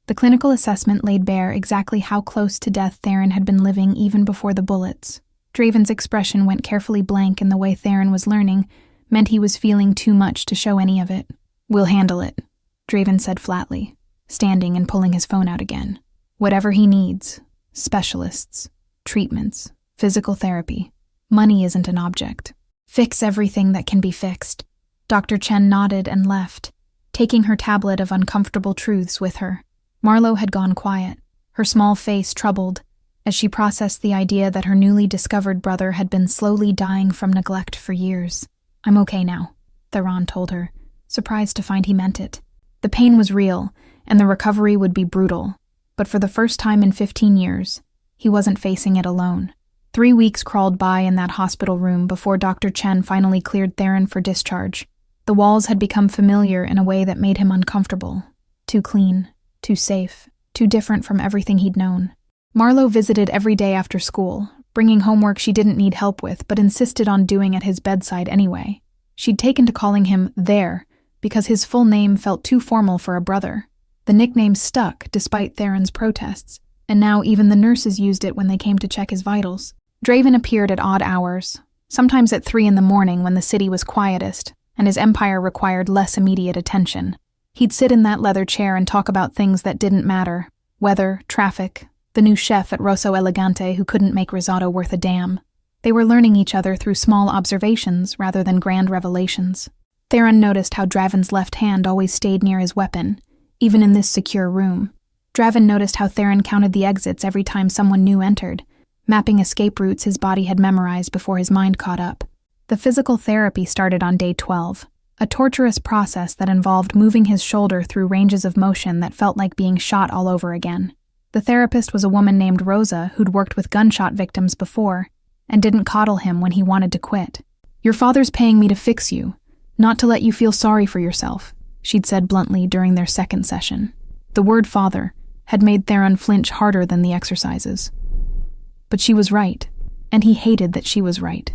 Speaker 1: The clinical assessment laid bare exactly how close to death Theron had been living even before the bullets. Draven's expression went carefully blank, and the way Theron was learning meant he was feeling too much to show any of it. "We'll handle it," Draven said flatly, standing and pulling his phone out again. "Whatever he needs, specialists, treatments, physical therapy. Money isn't an object. Fix everything that can be fixed." Dr. Chen nodded and left, taking her tablet of uncomfortable truths with her. Marlowe had gone quiet, her small face troubled, as she processed the idea that her newly discovered brother had been slowly dying from neglect for years. "I'm okay now," Theron told her, surprised to find he meant it. The pain was real, and the recovery would be brutal, but for the first time in 15 years, he wasn't facing it alone. 3 weeks crawled by in that hospital room before Dr. Chen finally cleared Theron for discharge. The walls had become familiar in a way that made him uncomfortable. Too clean, too safe, too different from everything he'd known. Marlowe visited every day after school, bringing homework she didn't need help with but insisted on doing at his bedside anyway. She'd taken to calling him "there" because his full name felt too formal for a brother. The nickname stuck despite Theron's protests, and now even the nurses used it when they came to check his vitals. Draven appeared at odd hours, sometimes at 3 in the morning when the city was quietest, and his empire required less immediate attention. He'd sit in that leather chair and talk about things that didn't matter: weather, traffic, the new chef at Rosso Elegante who couldn't make risotto worth a damn. They were learning each other through small observations rather than grand revelations. Theron noticed how Draven's left hand always stayed near his weapon, even in this secure room. Draven noticed how Theron counted the exits every time someone new entered, mapping escape routes his body had memorized before his mind caught up. The physical therapy started on day 12, a torturous process that involved moving his shoulder through ranges of motion that felt like being shot all over again. The therapist was a woman named Rosa who'd worked with gunshot victims before and didn't coddle him when he wanted to quit. "Your father's paying me to fix you, not to let you feel sorry for yourself," she'd said bluntly during their second session. The word father had made Theron flinch harder than the exercises. But she was right, and he hated that she was right.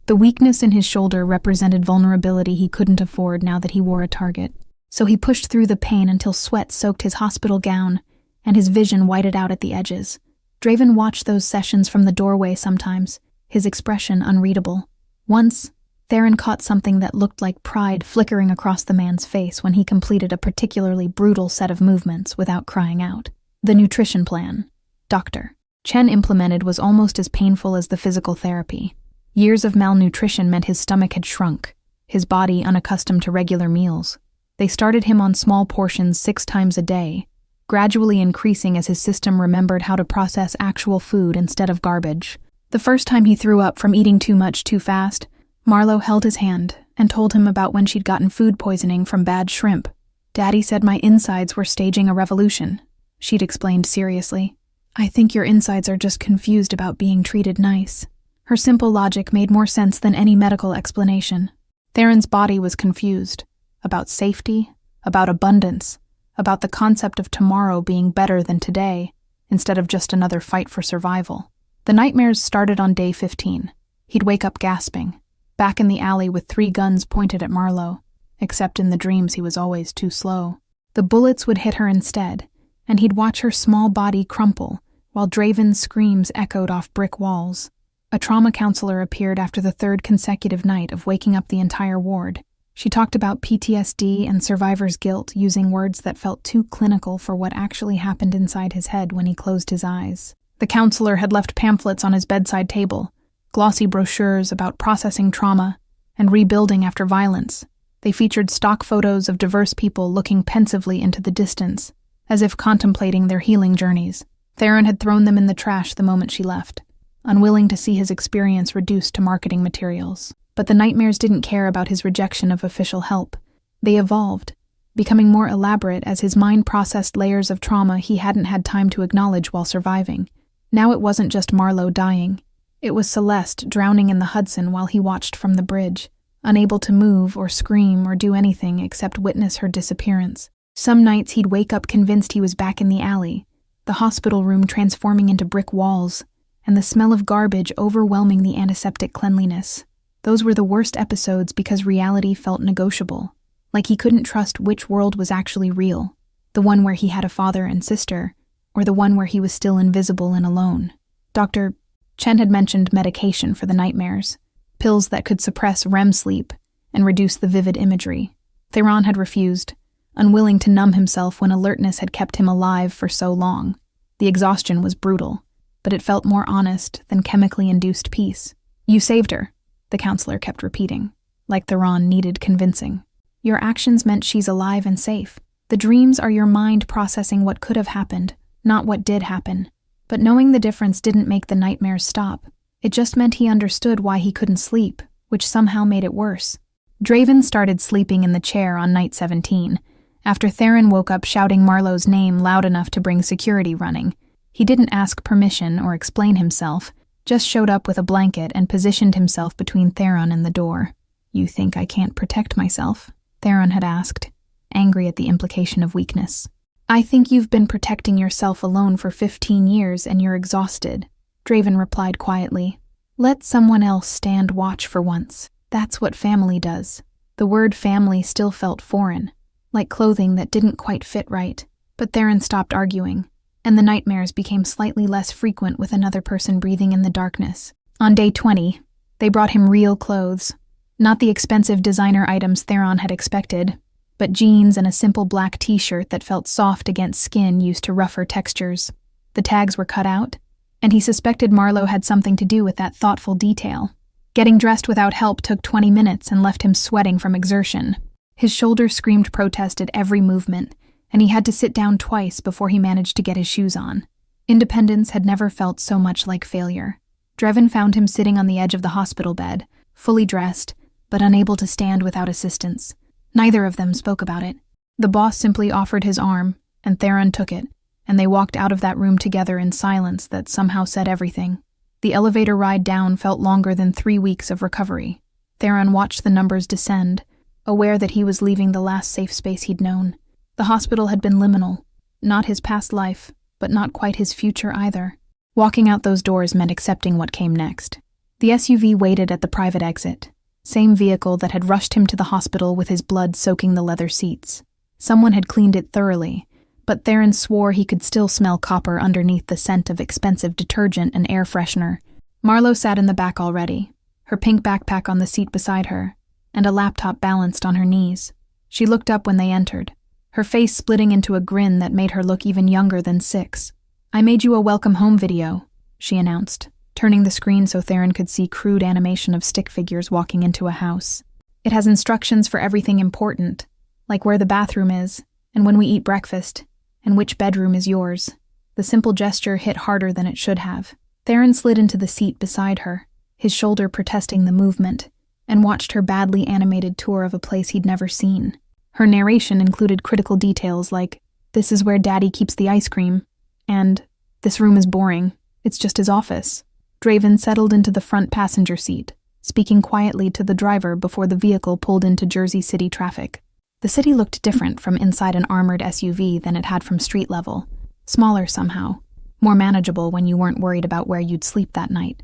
Speaker 1: The weakness in his shoulder represented vulnerability he couldn't afford now that he wore a target. So he pushed through the pain until sweat soaked his hospital gown, and his vision whited out at the edges. Draven watched those sessions from the doorway sometimes, his expression unreadable. Once, Theron caught something that looked like pride flickering across the man's face when he completed a particularly brutal set of movements without crying out. The nutrition plan, Dr. Chen implemented, was almost as painful as the physical therapy. Years of malnutrition meant his stomach had shrunk, his body unaccustomed to regular meals. They started him on small portions 6 times a day, gradually increasing as his system remembered how to process actual food instead of garbage. The first time he threw up from eating too much too fast, Marlowe held his hand and told him about when she'd gotten food poisoning from bad shrimp. "Daddy said my insides were staging a revolution," she'd explained seriously. "I think your insides are just confused about being treated nice." Her simple logic made more sense than any medical explanation. Theron's body was confused, about safety, about abundance, about the concept of tomorrow being better than today, instead of just another fight for survival. The nightmares started on day 15. He'd wake up gasping, back in the alley with 3 guns pointed at Marlowe, except in the dreams he was always too slow. The bullets would hit her instead, and he'd watch her small body crumple, while Draven's screams echoed off brick walls. A trauma counselor appeared after the 3rd consecutive night of waking up the entire ward. She talked about PTSD and survivor's guilt using words that felt too clinical for what actually happened inside his head when he closed his eyes. The counselor had left pamphlets on his bedside table, glossy brochures about processing trauma and rebuilding after violence. They featured stock photos of diverse people looking pensively into the distance, as if contemplating their healing journeys. Theron had thrown them in the trash the moment she left. unwilling to see his experience reduced to marketing materials. But the nightmares didn't care about his rejection of official help. They evolved, becoming more elaborate as his mind processed layers of trauma he hadn't had time to acknowledge while surviving. Now it wasn't just Marlowe dying. It was Celeste drowning in the Hudson while he watched from the bridge, unable to move or scream or do anything except witness her disappearance. Some nights he'd wake up convinced he was back in the alley, the hospital room transforming into brick walls, and the smell of garbage overwhelming the antiseptic cleanliness. Those were the worst episodes because reality felt negotiable, like he couldn't trust which world was actually real, the one where he had a father and sister, or the one where he was still invisible and alone. Dr. Chen had mentioned medication for the nightmares, pills that could suppress REM sleep and reduce the vivid imagery. Theron had refused, unwilling to numb himself when alertness had kept him alive for so long. The exhaustion was brutal, but it felt more honest than chemically induced peace. "You saved her," the counselor kept repeating, like Theron needed convincing. "Your actions meant she's alive and safe. The dreams are your mind processing what could have happened, not what did happen." But knowing the difference didn't make the nightmares stop. It just meant he understood why he couldn't sleep, which somehow made it worse. Draven started sleeping in the chair on night 17, after Theron woke up shouting Marlowe's name loud enough to bring security running. He didn't ask permission or explain himself, just showed up with a blanket and positioned himself between Theron and the door. "You think I can't protect myself?" Theron had asked, angry at the implication of weakness. "I think you've been protecting yourself alone for 15 years and you're exhausted," Draven replied quietly. "Let someone else stand watch for once. That's what family does." The word family still felt foreign, like clothing that didn't quite fit right. But Theron stopped arguing, and the nightmares became slightly less frequent with another person breathing in the darkness. On day 20, they brought him real clothes. Not the expensive designer items Theron had expected, but jeans and a simple black t-shirt that felt soft against skin used to rougher textures. The tags were cut out, and he suspected Marlowe had something to do with that thoughtful detail. Getting dressed without help took 20 minutes and left him sweating from exertion. His shoulders screamed protest at every movement, and he had to sit down twice before he managed to get his shoes on. Independence had never felt so much like failure. Draven found him sitting on the edge of the hospital bed, fully dressed, but unable to stand without assistance. Neither of them spoke about it. The boss simply offered his arm, and Theron took it, and they walked out of that room together in silence that somehow said everything. The elevator ride down felt longer than 3 weeks of recovery. Theron watched the numbers descend, aware that he was leaving the last safe space he'd known. The hospital had been liminal, not his past life, but not quite his future either. Walking out those doors meant accepting what came next. The SUV waited at the private exit, same vehicle that had rushed him to the hospital with his blood soaking the leather seats. Someone had cleaned it thoroughly, but Theron swore he could still smell copper underneath the scent of expensive detergent and air freshener. Marlowe sat in the back already, her pink backpack on the seat beside her, and a laptop balanced on her knees. She looked up when they entered, her face splitting into a grin that made her look even younger than 6. "I made you a welcome home video," she announced, turning the screen so Theron could see crude animation of stick figures walking into a house. "It has instructions for everything important, like where the bathroom is, and when we eat breakfast, and which bedroom is yours." The simple gesture hit harder than it should have. Theron slid into the seat beside her, his shoulder protesting the movement, and watched her badly animated tour of a place he'd never seen. Her narration included critical details like, "This is where Daddy keeps the ice cream," and "This room is boring. It's just his office." Draven settled into the front passenger seat, speaking quietly to the driver before the vehicle pulled into Jersey City traffic. The city looked different from inside an armored SUV than it had from street level, smaller somehow, more manageable when you weren't worried about where you'd sleep that night.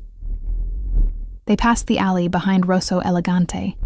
Speaker 1: They passed the alley behind Rosso Elegante,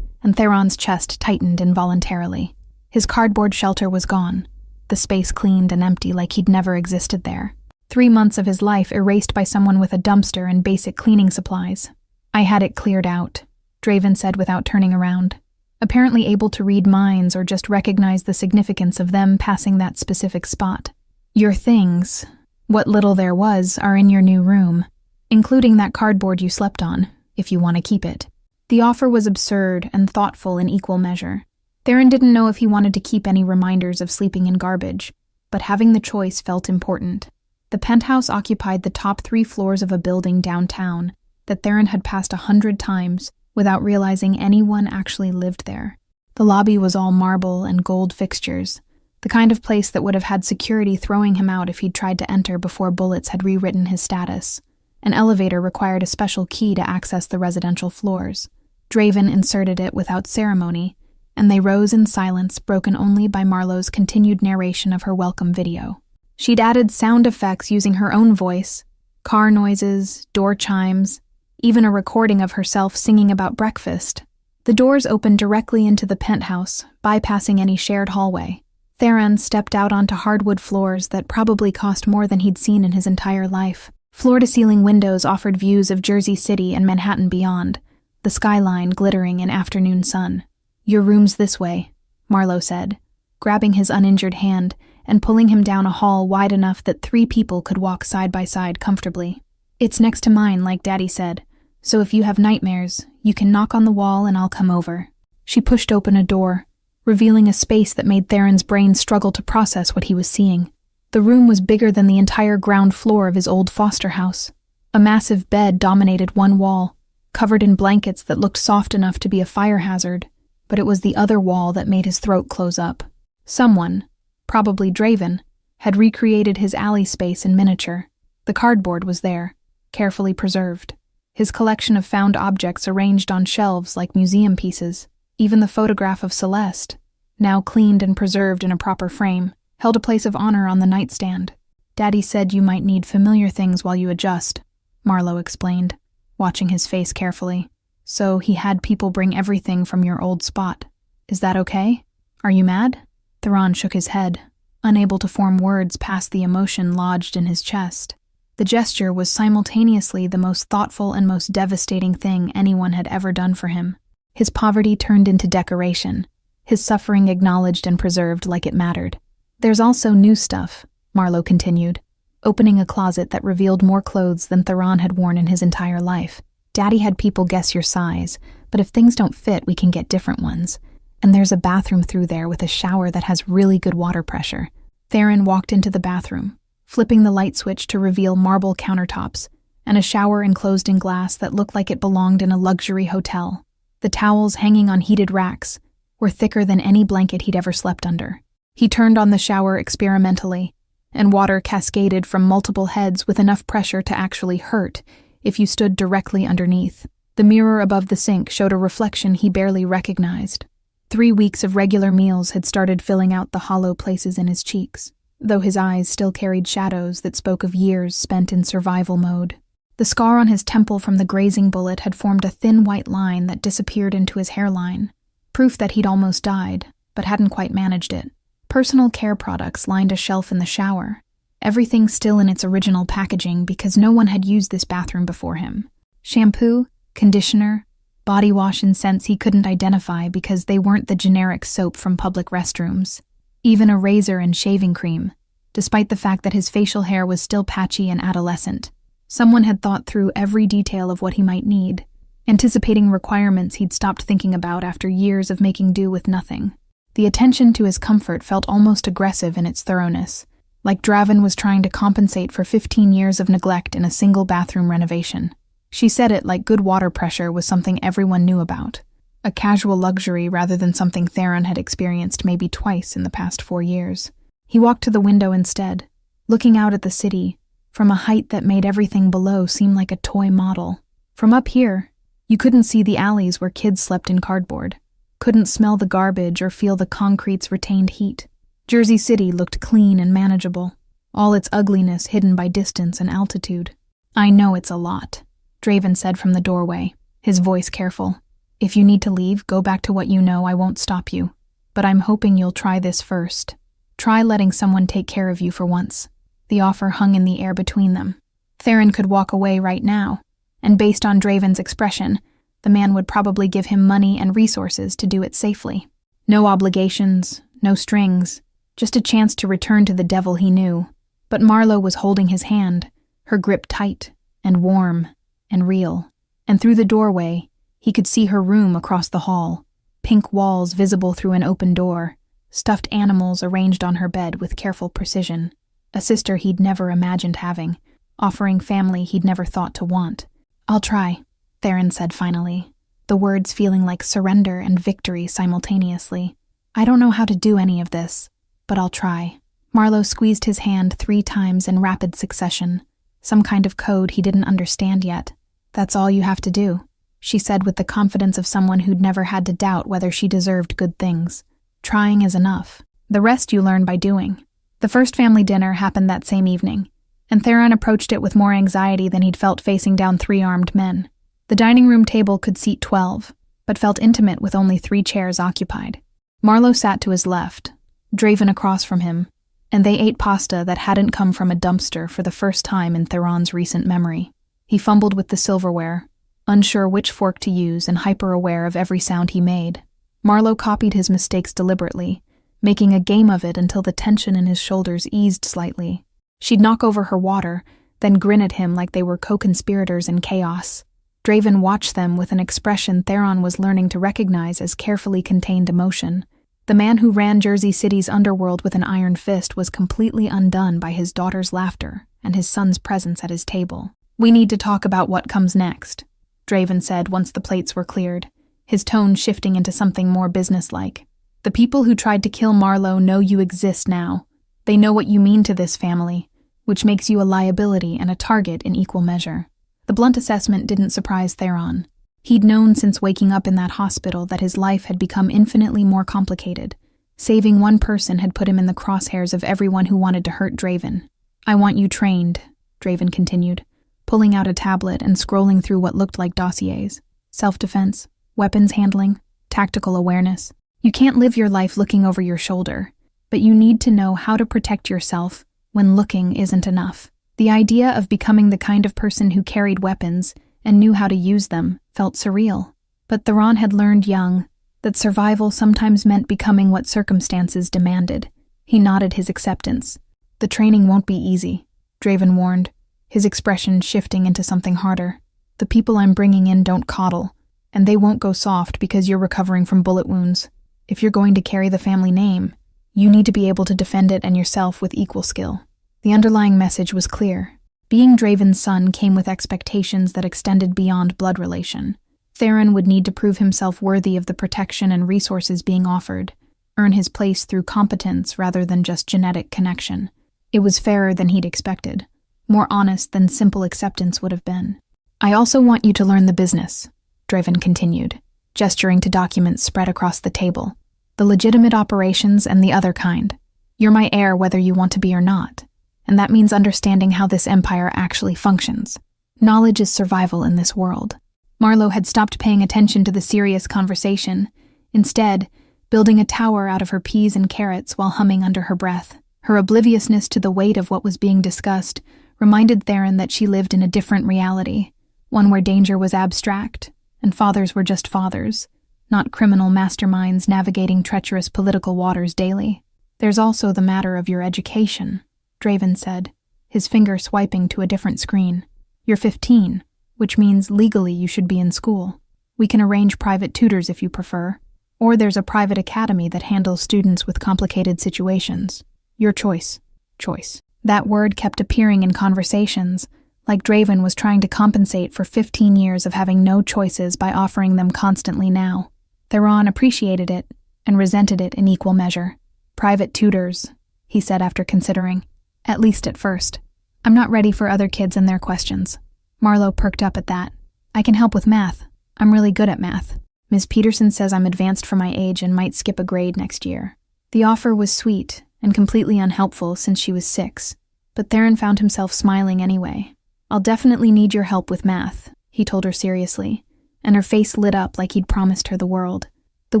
Speaker 1: and Theron's chest tightened involuntarily. His cardboard shelter was gone, the space cleaned and empty like he'd never existed there. 3 months of his life erased by someone with a dumpster and basic cleaning supplies. "I had it cleared out," Draven said without turning around, apparently able to read minds or just recognize the significance of them passing that specific spot. "Your things, what little there was, are in your new room, including that cardboard you slept on, if you want to keep it." The offer was absurd and thoughtful in equal measure. Theron didn't know if he wanted to keep any reminders of sleeping in garbage, but having the choice felt important. The penthouse occupied the top 3 floors of a building downtown that Theron had passed 100 times without realizing anyone actually lived there. The lobby was all marble and gold fixtures, the kind of place that would have had security throwing him out if he'd tried to enter before bullets had rewritten his status. An elevator required a special key to access the residential floors. Draven inserted it without ceremony, and they rose in silence, broken only by Marlowe's continued narration of her welcome video. She'd added sound effects using her own voice, car noises, door chimes, even a recording of herself singing about breakfast. The doors opened directly into the penthouse, bypassing any shared hallway. Theron stepped out onto hardwood floors that probably cost more than he'd seen in his entire life. Floor-to-ceiling windows offered views of Jersey City and Manhattan beyond, the skyline glittering in afternoon sun. "Your room's this way," Marlowe said, grabbing his uninjured hand and pulling him down a hall wide enough that 3 people could walk side by side comfortably. "It's next to mine, like Daddy said, so if you have nightmares, you can knock on the wall and I'll come over." She pushed open a door, revealing a space that made Theron's brain struggle to process what he was seeing. The room was bigger than the entire ground floor of his old foster house. A massive bed dominated one wall, covered in blankets that looked soft enough to be a fire hazard, but it was the other wall that made his throat close up. Someone, probably Draven, had recreated his alley space in miniature. The cardboard was there, carefully preserved. His collection of found objects arranged on shelves like museum pieces. Even the photograph of Celeste, now cleaned and preserved in a proper frame, held a place of honor on the nightstand. "Daddy said you might need familiar things while you adjust," Marlowe explained, watching his face carefully. "So he had people bring everything from your old spot. Is that okay? Are you mad?" Theron shook his head, unable to form words past the emotion lodged in his chest. The gesture was simultaneously the most thoughtful and most devastating thing anyone had ever done for him. His poverty turned into decoration, his suffering acknowledged and preserved like it mattered. "There's also new stuff," Marlowe continued, opening a closet that revealed more clothes than Theron had worn in his entire life. "Daddy had people guess your size, but if things don't fit, we can get different ones. And there's a bathroom through there with a shower that has really good water pressure." Theron walked into the bathroom, flipping the light switch to reveal marble countertops and a shower enclosed in glass that looked like it belonged in a luxury hotel. The towels hanging on heated racks were thicker than any blanket he'd ever slept under. He turned on the shower experimentally, and water cascaded from multiple heads with enough pressure to actually hurt if you stood directly underneath. The mirror above the sink showed a reflection he barely recognized. 3 weeks of regular meals had started filling out the hollow places in his cheeks, though his eyes still carried shadows that spoke of years spent in survival mode. The scar on his temple from the grazing bullet had formed a thin white line that disappeared into his hairline, proof that he'd almost died, but hadn't quite managed it. Personal care products lined a shelf in the shower, everything still in its original packaging because no one had used this bathroom before him. Shampoo, conditioner, body wash and scents he couldn't identify because they weren't the generic soap from public restrooms. Even a razor and shaving cream, despite the fact that his facial hair was still patchy and adolescent. Someone had thought through every detail of what he might need, anticipating requirements he'd stopped thinking about after years of making do with nothing. The attention to his comfort felt almost aggressive in its thoroughness, like Draven was trying to compensate for 15 years of neglect in a single bathroom renovation. She said it like good water pressure was something everyone knew about, a casual luxury rather than something Theron had experienced maybe twice in the past 4 years. He walked to the window instead, looking out at the city, from a height that made everything below seem like a toy model. From up here, you couldn't see the alleys where kids slept in cardboard, couldn't smell the garbage or feel the concrete's retained heat. Jersey City looked clean and manageable, all its ugliness hidden by distance and altitude. "I know it's a lot," Draven said from the doorway, his voice careful. "If you need to leave, go back to what you know. I won't stop you. But I'm hoping you'll try this first. Try letting someone take care of you for once." The offer hung in the air between them. Theron could walk away right now, and based on Draven's expression, the man would probably give him money and resources to do it safely. No obligations, no strings, just a chance to return to the devil he knew. But Marlowe was holding his hand, her grip tight and warm and real. And through the doorway, he could see her room across the hall, pink walls visible through an open door, stuffed animals arranged on her bed with careful precision. a sister he'd never imagined having, offering family he'd never thought to want. "I'll try," Theron said finally, the words feeling like surrender and victory simultaneously. "I don't know how to do any of this, but I'll try." Marlowe squeezed his hand 3 times in rapid succession, some kind of code he didn't understand yet. "That's all you have to do," she said with the confidence of someone who'd never had to doubt whether she deserved good things. "Trying is enough. The rest you learn by doing." The first family dinner happened that same evening, and Theron approached it with more anxiety than he'd felt facing down 3 armed men. The dining room table could seat 12, but felt intimate with only 3 chairs occupied. Marlowe sat to his left, Draven across from him, and they ate pasta that hadn't come from a dumpster for the first time in Theron's recent memory. He fumbled with the silverware, unsure which fork to use and hyper-aware of every sound he made. Marlowe copied his mistakes deliberately, making a game of it until the tension in his shoulders eased slightly. She'd knock over her water, then grin at him like they were co-conspirators in chaos. Draven watched them with an expression Theron was learning to recognize as carefully contained emotion. The man who ran Jersey City's underworld with an iron fist was completely undone by his daughter's laughter and his son's presence at his table. "We need to talk about what comes next," Draven said once the plates were cleared, his tone shifting into something more businesslike. "The people who tried to kill Marlowe know you exist now. They know what you mean to this family, which makes you a liability and a target in equal measure." The blunt assessment didn't surprise Theron. He'd known since waking up in that hospital that his life had become infinitely more complicated. Saving one person had put him in the crosshairs of everyone who wanted to hurt Draven. "I want you trained," Draven continued, pulling out a tablet and scrolling through what looked like dossiers. "Self-defense, weapons handling, tactical awareness. You can't live your life looking over your shoulder, but you need to know how to protect yourself when looking isn't enough." The idea of becoming the kind of person who carried weapons and knew how to use them felt surreal. But Theron had learned young that survival sometimes meant becoming what circumstances demanded. He nodded his acceptance. "The training won't be easy," Draven warned, his expression shifting into something harder. "The people I'm bringing in don't coddle, and they won't go soft because you're recovering from bullet wounds. If you're going to carry the family name, you need to be able to defend it and yourself with equal skill." The underlying message was clear. Being Draven's son came with expectations that extended beyond blood relation. Theron would need to prove himself worthy of the protection and resources being offered, earn his place through competence rather than just genetic connection. It was fairer than he'd expected, more honest than simple acceptance would have been. "I also want you to learn the business," Draven continued, gesturing to documents spread across the table. "The legitimate operations and the other kind. You're my heir whether you want to be or not. And that means understanding how this empire actually functions. Knowledge is survival in this world." Marlowe had stopped paying attention to the serious conversation, instead building a tower out of her peas and carrots while humming under her breath. Her obliviousness to the weight of what was being discussed reminded Theron that she lived in a different reality, one where danger was abstract, and fathers were just fathers, not criminal masterminds navigating treacherous political waters daily. "There's also the matter of your education," Draven said, his finger swiping to a different screen. "You're 15, which means legally you should be in school. We can arrange private tutors if you prefer, or there's a private academy that handles students with complicated situations. Your choice." Choice. That word kept appearing in conversations, like Draven was trying to compensate for 15 years of having no choices by offering them constantly now. Theron appreciated it and resented it in equal measure. "Private tutors," he said after considering. "At least at first. I'm not ready for other kids and their questions." Marlowe perked up at that. "I can help with math. I'm really good at math. Ms. Peterson says I'm advanced for my age and might skip a grade next year." The offer was sweet and completely unhelpful since she was 6, but Theron found himself smiling anyway. "I'll definitely need your help with math," he told her seriously, and her face lit up like he'd promised her the world. The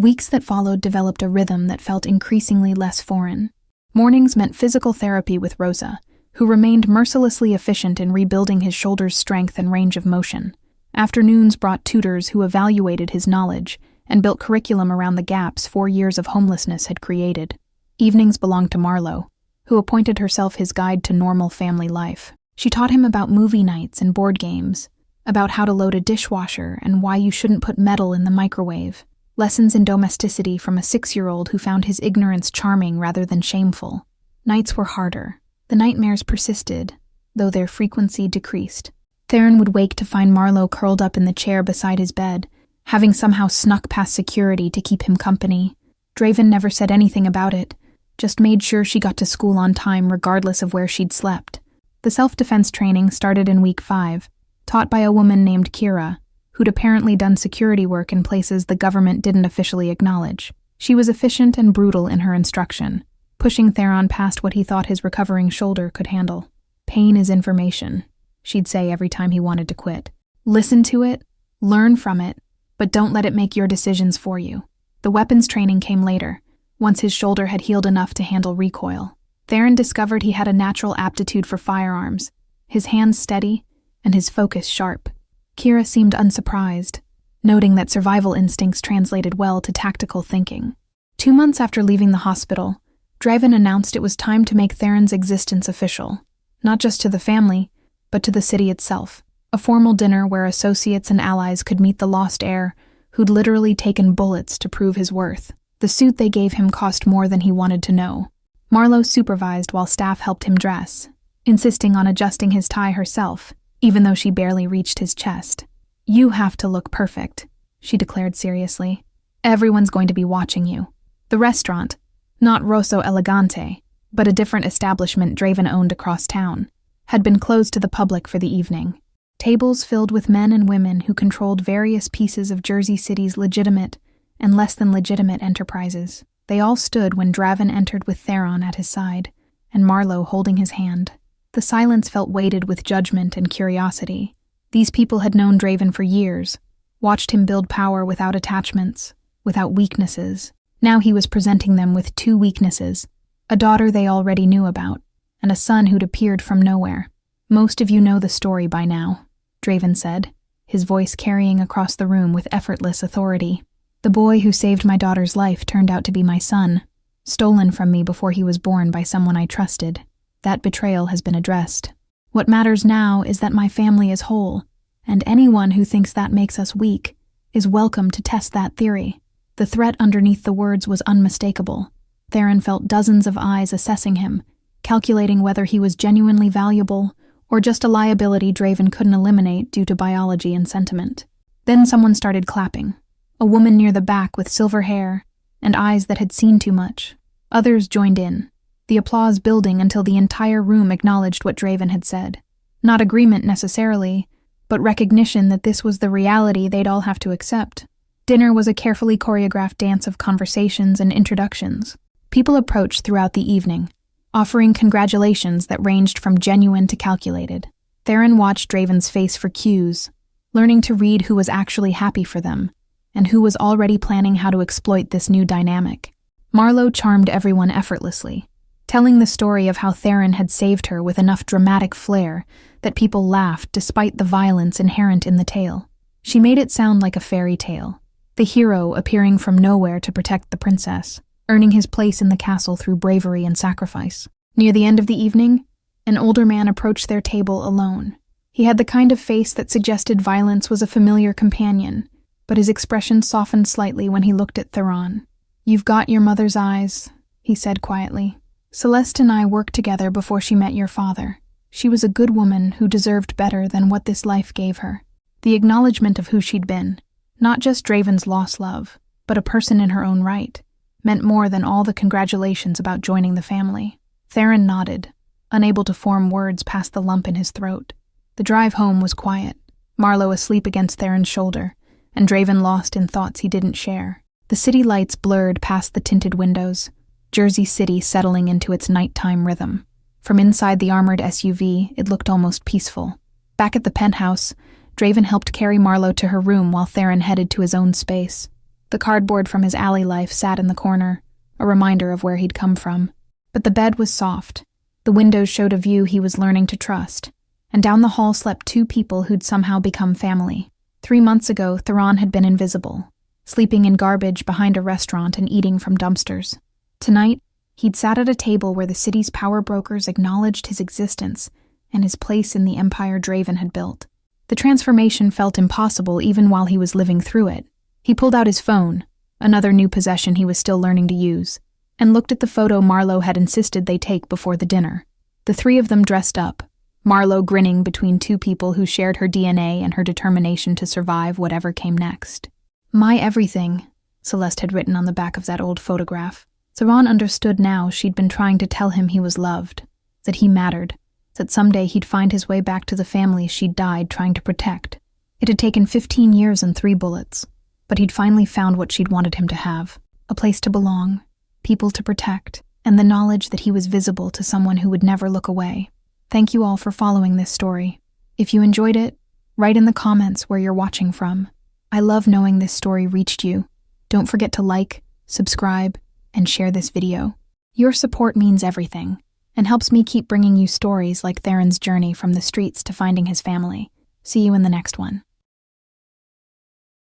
Speaker 1: weeks that followed developed a rhythm that felt increasingly less foreign. Mornings meant physical therapy with Rosa, who remained mercilessly efficient in rebuilding his shoulders' strength and range of motion. Afternoons brought tutors who evaluated his knowledge and built curriculum around the gaps 4 years of homelessness had created. Evenings belonged to Marlowe, who appointed herself his guide to normal family life. She taught him about movie nights and board games, about how to load a dishwasher and why you shouldn't put metal in the microwave. Lessons in domesticity from a 6-year-old who found his ignorance charming rather than shameful. Nights were harder, The nightmares persisted, though their frequency decreased. Theron would wake to find Marlowe curled up in the chair beside his bed, having somehow snuck past security to keep him company. Draven never said anything about it, just made sure she got to school on time regardless of where she'd slept. The self-defense training started in week 5, taught by a woman named Kira, who'd apparently done security work in places the government didn't officially acknowledge. She was efficient and brutal in her instruction, pushing Theron past what he thought his recovering shoulder could handle. Pain is information, she'd say every time he wanted to quit. Listen to it, learn from it, but don't let it make your decisions for you. The weapons training came later, once his shoulder had healed enough to handle recoil. Theron discovered he had a natural aptitude for firearms, his hands steady and his focus sharp. Kira seemed unsurprised, noting that survival instincts translated well to tactical thinking. 2 months after leaving the hospital, Draven announced it was time to make Theron's existence official, not just to the family, but to the city itself. A formal dinner where associates and allies could meet the lost heir who'd literally taken bullets to prove his worth. The suit they gave him cost more than he wanted to know. Marlowe supervised while staff helped him dress, insisting on adjusting his tie herself, even though she barely reached his chest. "You have to look perfect," she declared seriously. "Everyone's going to be watching you." The restaurant, not Rosso Elegante, but a different establishment Draven owned across town, had been closed to the public for the evening. Tables filled with men and women who controlled various pieces of Jersey City's legitimate and less than legitimate enterprises. They all stood when Draven entered with Theron at his side, and Marlowe holding his hand. The silence felt weighted with judgment and curiosity. These people had known Draven for years, watched him build power without attachments, without weaknesses. Now he was presenting them with 2 weaknesses, a daughter they already knew about, and a son who'd appeared from nowhere. "Most of you know the story by now," Draven said, his voice carrying across the room with effortless authority. "The boy who saved my daughter's life turned out to be my son, stolen from me before he was born by someone I trusted. That betrayal has been addressed. What matters now is that my family is whole, and anyone who thinks that makes us weak is welcome to test that theory." The threat underneath the words was unmistakable. Theron felt dozens of eyes assessing him, calculating whether he was genuinely valuable or just a liability Draven couldn't eliminate due to biology and sentiment. Then someone started clapping. A woman near the back with silver hair and eyes that had seen too much. Others joined in, the applause building until the entire room acknowledged what Draven had said. Not agreement necessarily, but recognition that this was the reality they'd all have to accept. Dinner was a carefully choreographed dance of conversations and introductions. People approached throughout the evening, offering congratulations that ranged from genuine to calculated. Theron watched Draven's face for cues, learning to read who was actually happy for them, and who was already planning how to exploit this new dynamic. Marlowe charmed everyone effortlessly, telling the story of how Theron had saved her with enough dramatic flair that people laughed despite the violence inherent in the tale. She made it sound like a fairy tale, the hero appearing from nowhere to protect the princess, earning his place in the castle through bravery and sacrifice. Near the end of the evening, an older man approached their table alone. He had the kind of face that suggested violence was a familiar companion, but his expression softened slightly when he looked at Theron. "You've got your mother's eyes," he said quietly. "Celeste and I worked together before she met your father. She was a good woman who deserved better than what this life gave her." The acknowledgement of who she'd been, not just Draven's lost love, but a person in her own right, meant more than all the congratulations about joining the family. Theron nodded, unable to form words past the lump in his throat. The drive home was quiet, Marlowe asleep against Theron's shoulder, and Draven lost in thoughts he didn't share. The city lights blurred past the tinted windows, Jersey City settling into its nighttime rhythm. From inside the armored SUV, it looked almost peaceful. Back at the penthouse, Draven helped carry Marlowe to her room while Theron headed to his own space. The cardboard from his alley life sat in the corner, a reminder of where he'd come from. But the bed was soft. The windows showed a view he was learning to trust, and down the hall slept 2 people who'd somehow become family. 3 months ago, Theron had been invisible, sleeping in garbage behind a restaurant and eating from dumpsters. Tonight, he'd sat at a table where the city's power brokers acknowledged his existence and his place in the empire Draven had built. The transformation felt impossible even while he was living through it. He pulled out his phone, another new possession he was still learning to use, and looked at the photo Marlowe had insisted they take before the dinner. The three of them dressed up, Marlowe grinning between two people who shared her DNA and her determination to survive whatever came next. "My everything," Celeste had written on the back of that old photograph. Saran understood now she'd been trying to tell him he was loved, that he mattered, that someday he'd find his way back to the family she'd died trying to protect. It had taken 15 years and 3 bullets, but he'd finally found what she'd wanted him to have: a place to belong, people to protect, and the knowledge that he was visible to someone who would never look away. Thank you all for following this story. If you enjoyed it, write in the comments where you're watching from. I love knowing this story reached you. Don't forget to like, subscribe, and share this video. Your support means everything, and helps me keep bringing you stories like Theron's journey from the streets to finding his family. See you in the next one.